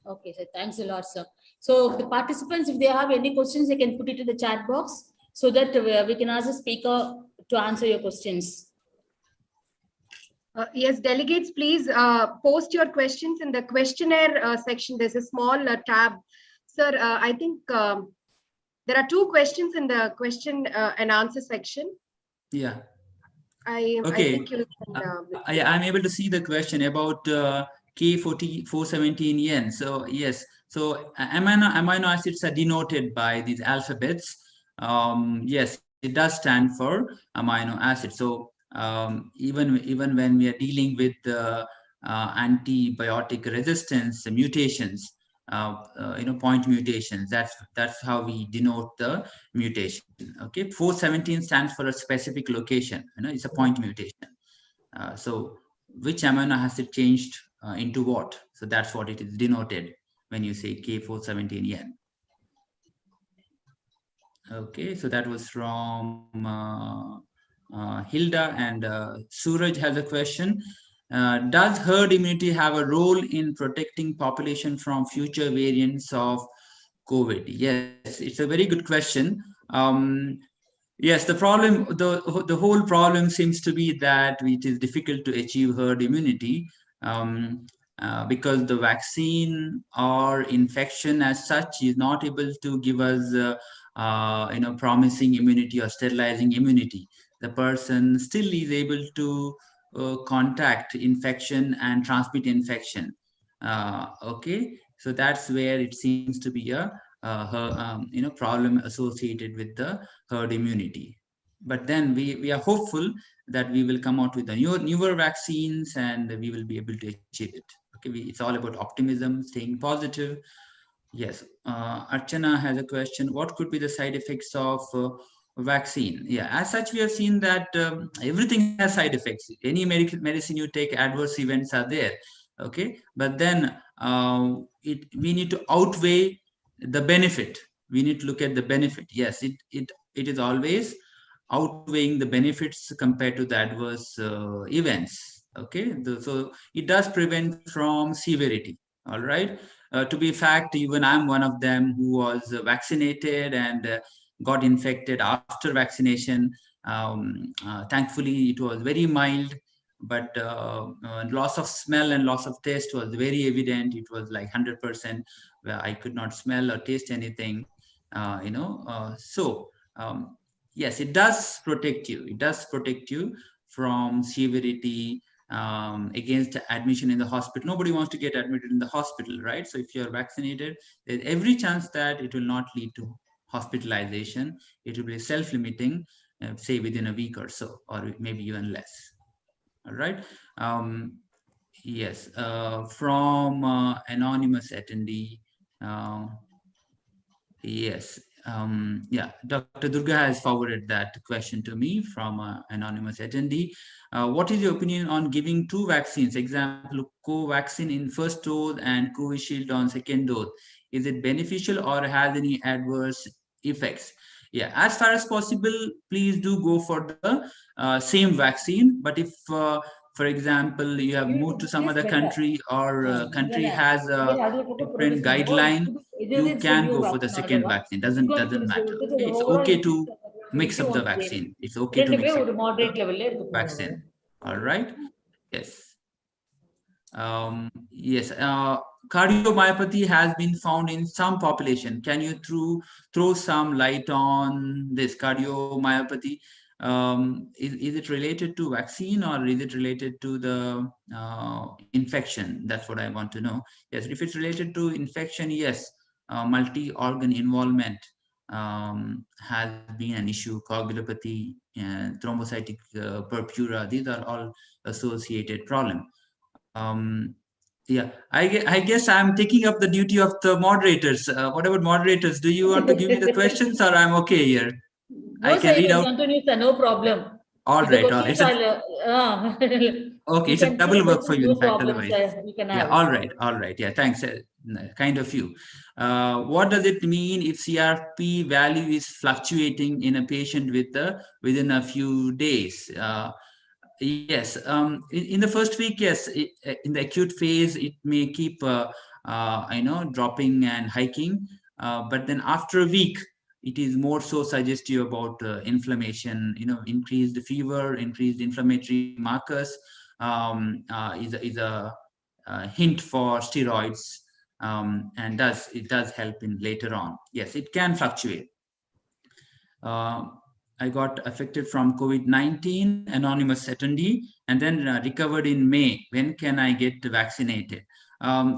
Okay, sir. Thanks a lot, sir. So the participants, if they have any questions, they can put it in the chat box so that we can ask the speaker to answer your questions. Yes, delegates, please post your questions in the questionnaire section. There's a small tab. Sir, I think there are 2 questions in the question and answer section. Yeah. I think you can, I'm able to see the question about K417 yen. So yes, so amino acids are denoted by these alphabets. Yes, it does stand for amino acid. So even when we are dealing with antibiotic resistance mutations, point mutations, that's how we denote the mutation. Okay, 417 stands for a specific location. It's a point mutation. So which amino acid changed into what? So that's what it is denoted when you say K417 yen. Okay, so that was from Hilda, and Suraj has a question. Does herd immunity have a role in protecting population from future variants of COVID? Yes, it's a very good question. Yes, the problem, the whole problem seems to be that it is difficult to achieve herd immunity because the vaccine or infection as such is not able to give us promising immunity or sterilizing immunity. The person still is able to contact infection and transmit infection. Okay, so that's where it seems to be a problem associated with the herd immunity. But then we are hopeful that we will come out with the newer vaccines and we will be able to achieve it. Okay, it's all about optimism, staying positive. Yes, Archana has a question. What could be the side effects of vaccine? Yeah, as such, we have seen that everything has side effects. Any medicine you take, adverse events are there. Okay, but then we need to outweigh the benefit. We need to look at the benefit. Yes, it is always outweighing the benefits compared to the adverse events. Okay, so it does prevent from severity. All right. To be fact, even I'm one of them who was vaccinated and got infected after vaccination. Thankfully, it was very mild, but loss of smell and loss of taste was very evident. It was like 100%, where I could not smell or taste anything. So yes, it does protect you. It does protect you from severity, against admission in the hospital. Nobody wants to get admitted in the hospital, right? So if you're vaccinated, there's every chance that it will not lead to hospitalization. It will be self-limiting, say within a week or so, or maybe even less. All right. Yes. From anonymous attendee. Yes. Yeah, Dr. Durga has forwarded that question to me from anonymous attendee. What is your opinion on giving two vaccines, example, co-vaccine in first dose and Covishield on second dose? Is it beneficial or has any adverse effects? Yeah, as far as possible, please do go for the same vaccine. But if for example, you have moved to some other country, or country has a different guideline, you can go for the second vaccine. Doesn't matter. Okay? It's okay to mix up the vaccine. It's okay to mix up moderate level the vaccine. All right. Yes. Yes. Cardiomyopathy has been found in some population. Can you throw some light on this cardiomyopathy? Is it related to vaccine or is it related to the infection? That's what I want to know. Yes, if it's related to infection, yes, multi-organ involvement has been an issue. Coagulopathy and thrombocytic purpura, these are all associated problems. Yeah, I guess I'm taking up the duty of the moderators. What about moderators? Do you want to give me the questions or I'm okay here? No, I can sir, you read can out. continue, sir. No problem. All If the right, all right. questions Okay, you it's a can double take work for questions, you, no in fact, problem, otherwise. sir. You can Yeah, have. all right. Yeah, thanks. Kind of you. What does it mean if CRP value is fluctuating in a patient within a few days? Yes, in the first week, yes, in the acute phase, it may keep, dropping and hiking. But then after a week, it is more so suggestive about inflammation, increased fever, increased inflammatory markers, is a hint for steroids, and it does help in later on. Yes, it can fluctuate. I got affected from COVID-19, anonymous attendee, and then recovered in May. When can I get vaccinated?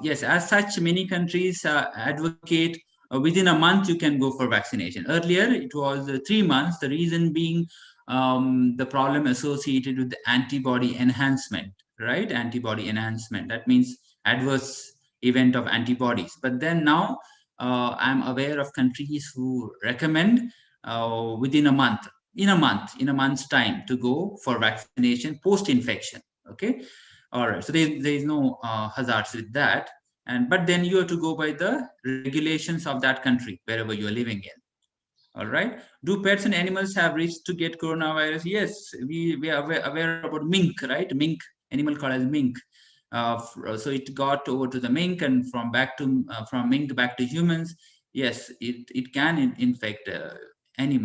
Yes, as such, many countries advocate within a month you can go for vaccination. Earlier, it was 3 months. The reason being the problem associated with the antibody enhancement, right? Antibody enhancement. That means adverse event of antibodies. But then now, I'm aware of countries who recommend within a month, in a month's time, to go for vaccination post-infection. Okay, all right. So there is no hazards with that, but then you have to go by the regulations of that country wherever you are living in. All right. Do pets and animals have risks to get coronavirus? Yes, we are aware about mink, right? Mink, animal called as mink. So it got over to the mink, and from mink back to humans. Yes, it can infect any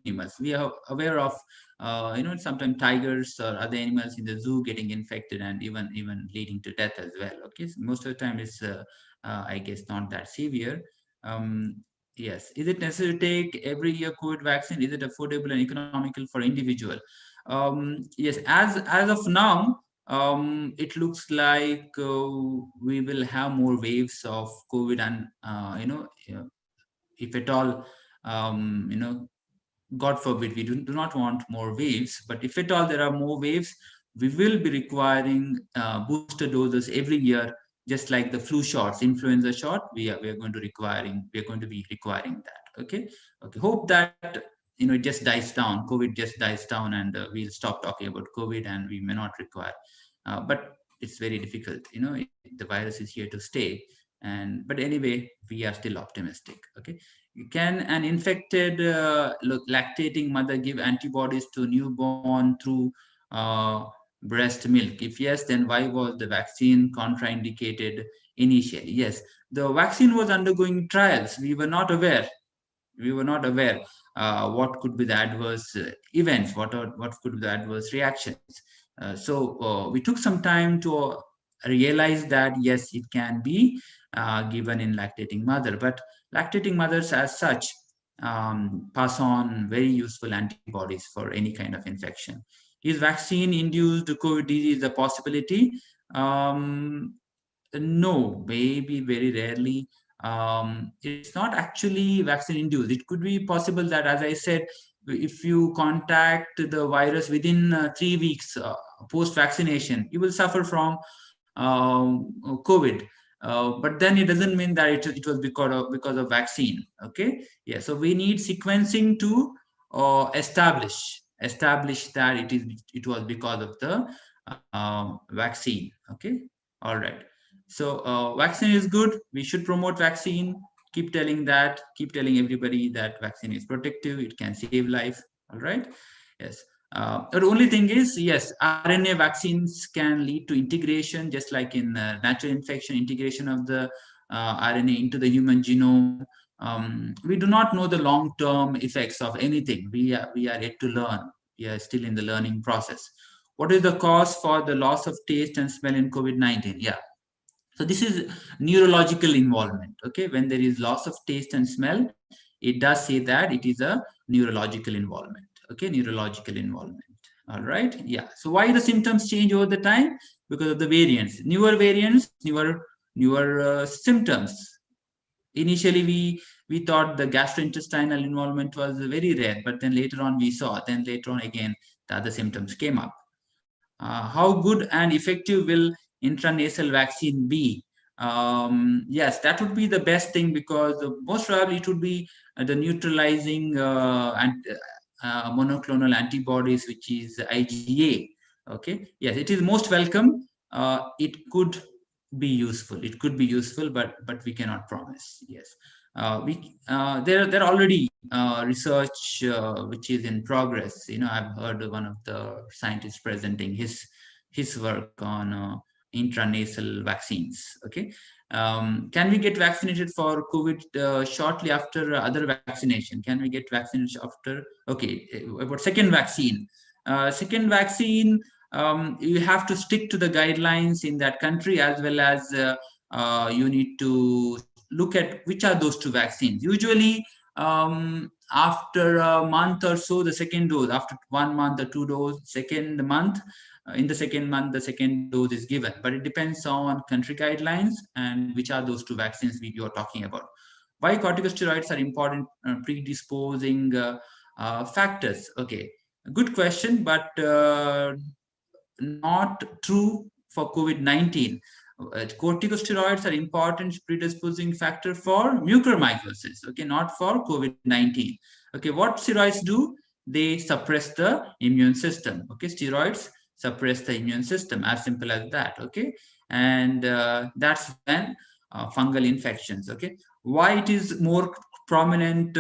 animals. We are aware of sometimes tigers or other animals in the zoo getting infected and even leading to death as well. Okay, so most of the time it's I guess not that severe. Yes. Is it necessary to take every year COVID vaccine? Is it affordable and economical for individual? Yes. As of now, it looks like we will have more waves of COVID, and if at all, God forbid, we do not want more waves. But if at all there are more waves, we will be requiring booster doses every year, just like the flu shots, influenza shot. We are going to be requiring that. Okay. Hope that it just dies down. COVID just dies down, and we'll stop talking about COVID, and we may not require. But it's very difficult. The virus is here to stay. But anyway, we are still optimistic. Okay, can an infected lactating mother give antibodies to newborn through breast milk? If yes, then why was the vaccine contraindicated initially? Yes, the vaccine was undergoing trials. We were not aware. What could be the adverse events, what could be the adverse reactions. So we took some time to realize that yes, it can be given in lactating mother, but lactating mothers as such pass on very useful antibodies for any kind of infection. Is vaccine induced COVID disease a possibility? No, maybe very rarely. It's not actually vaccine induced. It could be possible that, as I said, if you contact the virus within 3 weeks post vaccination, you will suffer from COVID. But then it doesn't mean that it was because of vaccine. Okay, yeah. So we need sequencing to establish that it was because of the vaccine. Okay, all right. So vaccine is good. We should promote vaccine. Keep telling everybody that vaccine is protective. It can save life. All right. Yes. The only thing is, yes, RNA vaccines can lead to integration, just like in natural infection, integration of the RNA into the human genome. We do not know the long-term effects of anything. We are yet to learn. We are still in the learning process. What is the cause for the loss of taste and smell in COVID-19? Yeah. So this is neurological involvement. Okay, when there is loss of taste and smell, it does say that it is a neurological involvement. Okay, neurological involvement. All right. Yeah. So why the symptoms change over the time? Because of the variants. Newer variants, newer symptoms. Initially, we thought the gastrointestinal involvement was very rare, but then later on we saw. Then later on again, the other symptoms came up. How good and effective will intranasal vaccine be? Yes, that would be the best thing, because most probably it would be the neutralizing monoclonal antibodies, which is IgA. Okay, yes, it is most welcome. It could be useful. It could be useful, but we cannot promise. Yes, there are already research which is in progress. I've heard one of the scientists presenting his work on intranasal vaccines. Okay, can we get vaccinated for COVID shortly after other vaccination? Can we get vaccinated after? Okay, about second vaccine. Second vaccine, you have to stick to the guidelines in that country, as well as you need to look at which are those two vaccines. Usually, after a month or so, the second dose, after 1 month or 2 doses, second month, in the second month, the second dose is given. But it depends on country guidelines and which are those two vaccines you are talking about. Why corticosteroids are important predisposing factors? Okay, good question, but not true for COVID-19. Corticosteroids are important predisposing factor for mucormycosis, okay, not for COVID-19. Okay, what steroids do? They suppress the immune system. Okay, steroids suppress the immune system, as simple as that. Okay, and that's when fungal infections. Okay, why it is more prominent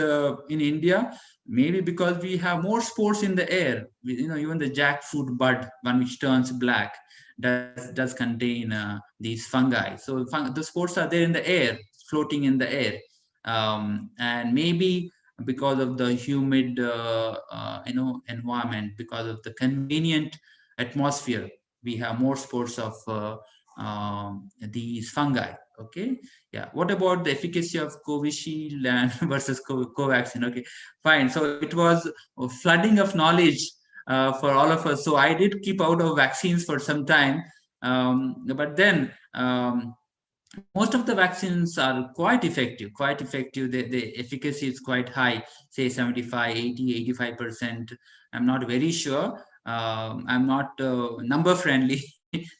in India? Maybe because we have more spores in the air. Even the jackfruit bud, one which turns black, does contain these fungi. So the spores are there in the air, floating in the air, and maybe because of the humid environment, because of the convenient atmosphere, we have more spores of these fungi. Okay, yeah. What about the efficacy of Covishield and versus Covaxin? Okay, fine. So it was a flooding of knowledge for all of us. So I did keep out of vaccines for some time, but then most of the vaccines are quite effective. The efficacy is quite high, say 75, 80, 85%. I'm not very sure. I'm not number friendly.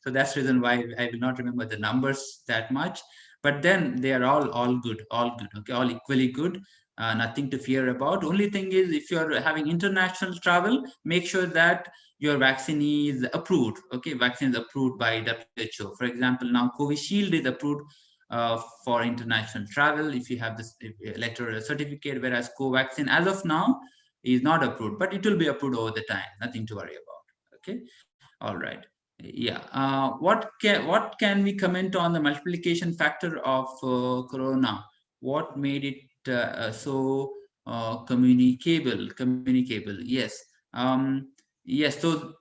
So that's the reason why I will not remember the numbers that much. But then they are all good. Okay, all equally good. Nothing to fear about. Only thing is, if you're having international travel, make sure that your vaccine is approved. Okay, vaccine is approved by WHO. For example, now Covishield is approved for international travel if you have this letter or certificate, whereas Covaxin as of now is not approved, but it will be approved over the time. Nothing to worry about. Okay, all right. Yeah. What can we comment on the multiplication factor of corona? What made it so communicable? Yes. Yes. So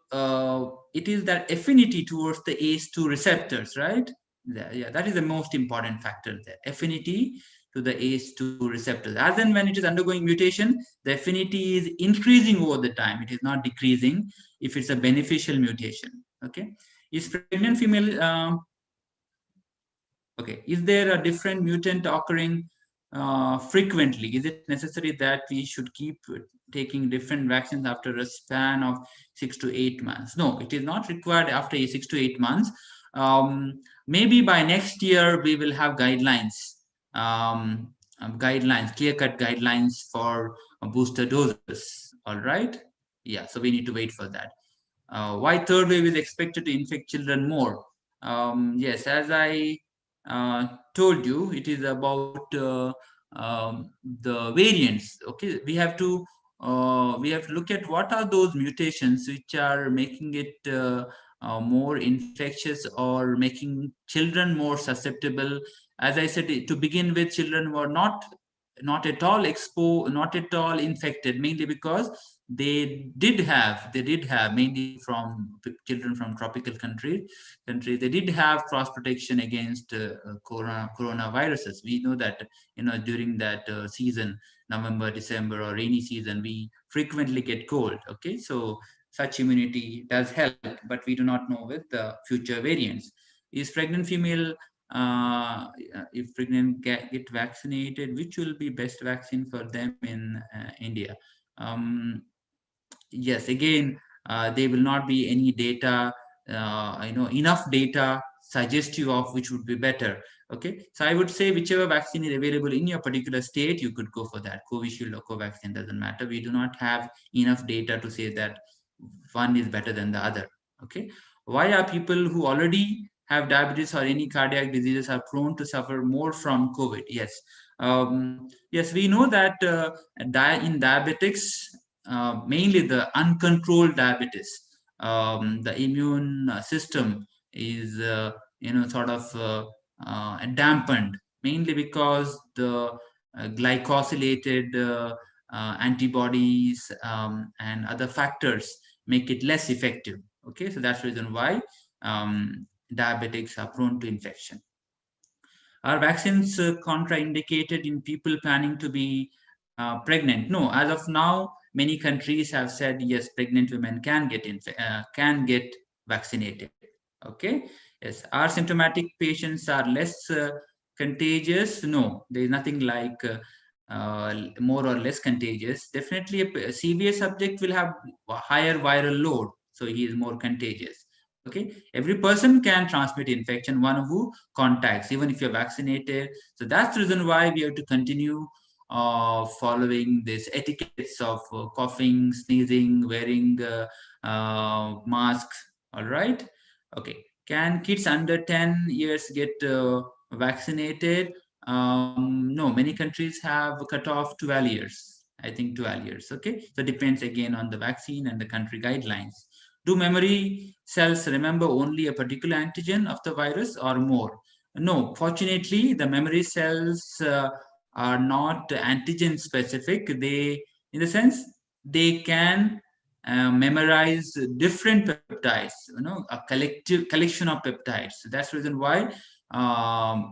it is that affinity towards the ACE2 receptors, right? Yeah, that is the most important factor there. Affinity to the ACE2 receptors. As and when it is undergoing mutation, the affinity is increasing over the time. It is not decreasing if it's a beneficial mutation. Okay. Is pregnant female, okay, is there a different mutant occurring frequently? Is it necessary that we should keep taking different vaccines after a span of 6 to 8 months? No, it is not required after 6 to 8 months. Maybe by next year, we will have guidelines, clear-cut guidelines for booster doses. All right. Yeah, so we need to wait for that. Why third wave is expected to infect children more? Yes, as I told you, it is about the variants. Okay, we have to look at what are those mutations which are making it more infectious or making children more susceptible. As I said, to begin with, children were not at all not at all infected, mainly because they did have mainly from children from tropical countries, they did have cross protection against coronaviruses. We know that, during that season, November, December, or rainy season, we frequently get cold. Okay, so such immunity does help, but we do not know with the future variants. Is pregnant female, if pregnant get vaccinated, which will be best vaccine for them in India? Yes, again, there will not be any data, enough data suggestive of which would be better. Okay, so I would say whichever vaccine is available in your particular state, you could go for that. Covishield or Covaxin, doesn't matter. We do not have enough data to say that one is better than the other. Okay, why are people who already have diabetes or any cardiac diseases are prone to suffer more from COVID? Yes, yes, we know that in diabetics, mainly the uncontrolled diabetes, the immune system is sort of dampened, mainly because the glycosylated antibodies and other factors make it less effective. Okay, so that's the reason why diabetics are prone to infection. Are vaccines contraindicated in people planning to be pregnant? No, as of now, many countries have said yes, pregnant women can get vaccinated. Okay, yes. Are symptomatic patients are less contagious? No, there is nothing like more or less contagious. Definitely, a severe subject will have a higher viral load, so he is more contagious. Okay, every person can transmit infection, one who contacts, even if you're vaccinated. So that's the reason why we have to continue following these etiquettes of coughing, sneezing, wearing masks. All right. Okay. Can kids under 10 years get vaccinated? No, many countries have cut off 12 years. I think 12 years. Okay. So it depends again on the vaccine and the country guidelines. Do memory cells remember only a particular antigen of the virus or more? No, fortunately, the memory cells are not antigen specific. They, in the sense, they can memorize different peptides, a collection of peptides. So that's the reason why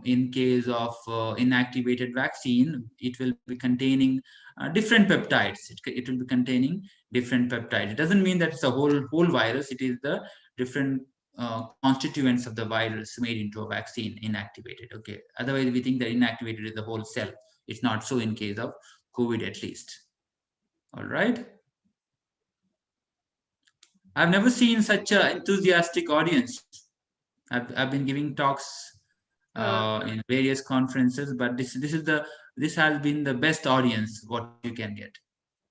in case of inactivated vaccine, it will be containing different peptides. It will be containing different peptides. It doesn't mean that it's a whole virus. It is the different constituents of the virus made into a vaccine inactivated. Okay. Otherwise, we think that inactivated is the whole cell. It's not so in case of COVID, at least. All right. I've never seen such an enthusiastic audience. I've been giving talks in various conferences, but this has been the best audience what you can get.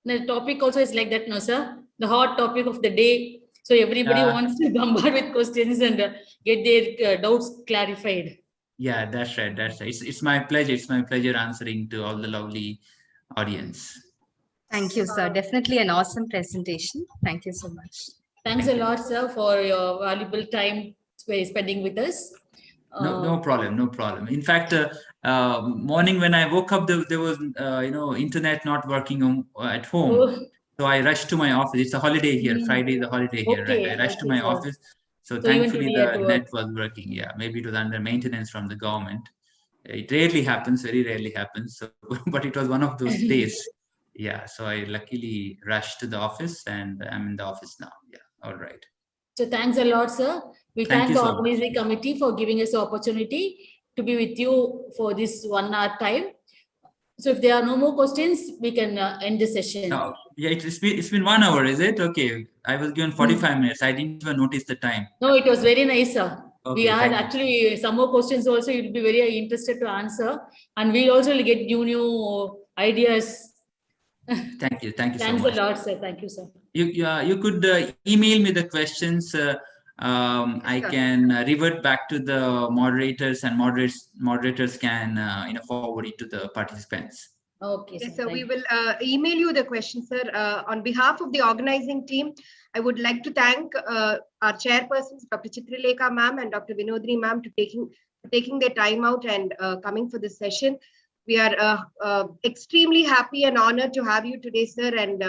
The topic also is like that, no, sir? The hot topic of the day. So everybody wants to bombard with questions and get their doubts clarified. Yeah, that's right. That's right. It's my pleasure. It's my pleasure answering to all the lovely audience. Thank you, sir. Definitely an awesome presentation. Thank you so much. Thanks a lot, sir, for your valuable time spending with us. No problem. No problem. In fact, morning when I woke up, there was internet not working at home. Oh. So I rushed to my office. It's a holiday here. Friday is a holiday here, right? I rushed to my sir. office. So So you went thankfully to be at the work. net was working. Yeah, maybe it was under maintenance from the government. It rarely happens, very rarely happens. So, but it was one of those days. Yeah. So I luckily rushed to the office, and I'm in the office now. Yeah. All right. So thanks a lot, sir. We Thank thank you the so much. organizing committee for giving us the opportunity to be with you for this 1 hour time. So if there are no more questions, we can end the session. No, yeah, it's been 1 hour, is it? Okay. I was given 45 minutes. I didn't even notice the time. No, it was very nice, sir. Okay, We had thank you. actually some more questions also. You'll be very interested to answer, and we also will get new ideas. Thank you. Thank you so Thanks much. a lot, sir. Thank you, sir. You could email me the questions. I can revert back to the moderators, and moderators can forward it to the participants. Okay, Yes, sir. so we will email you the question, sir. On behalf of the organizing team, I would like to thank our chairpersons, Dr. Chitrilekha ma'am and Dr. Vinodri ma'am, for taking their time out and coming for this session. We are extremely happy and honored to have you today, sir, and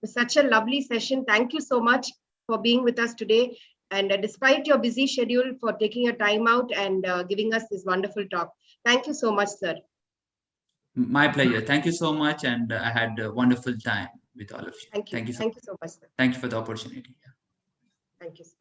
such a lovely session. Thank you so much for being with us today. And despite your busy schedule, for taking your time out and giving us this wonderful talk. Thank you so much, sir. My pleasure. Thank you so much. And I had a wonderful time with all of you. Thank you. Thank you Thank you so much, sir. Thank you for the opportunity. Thank you, sir.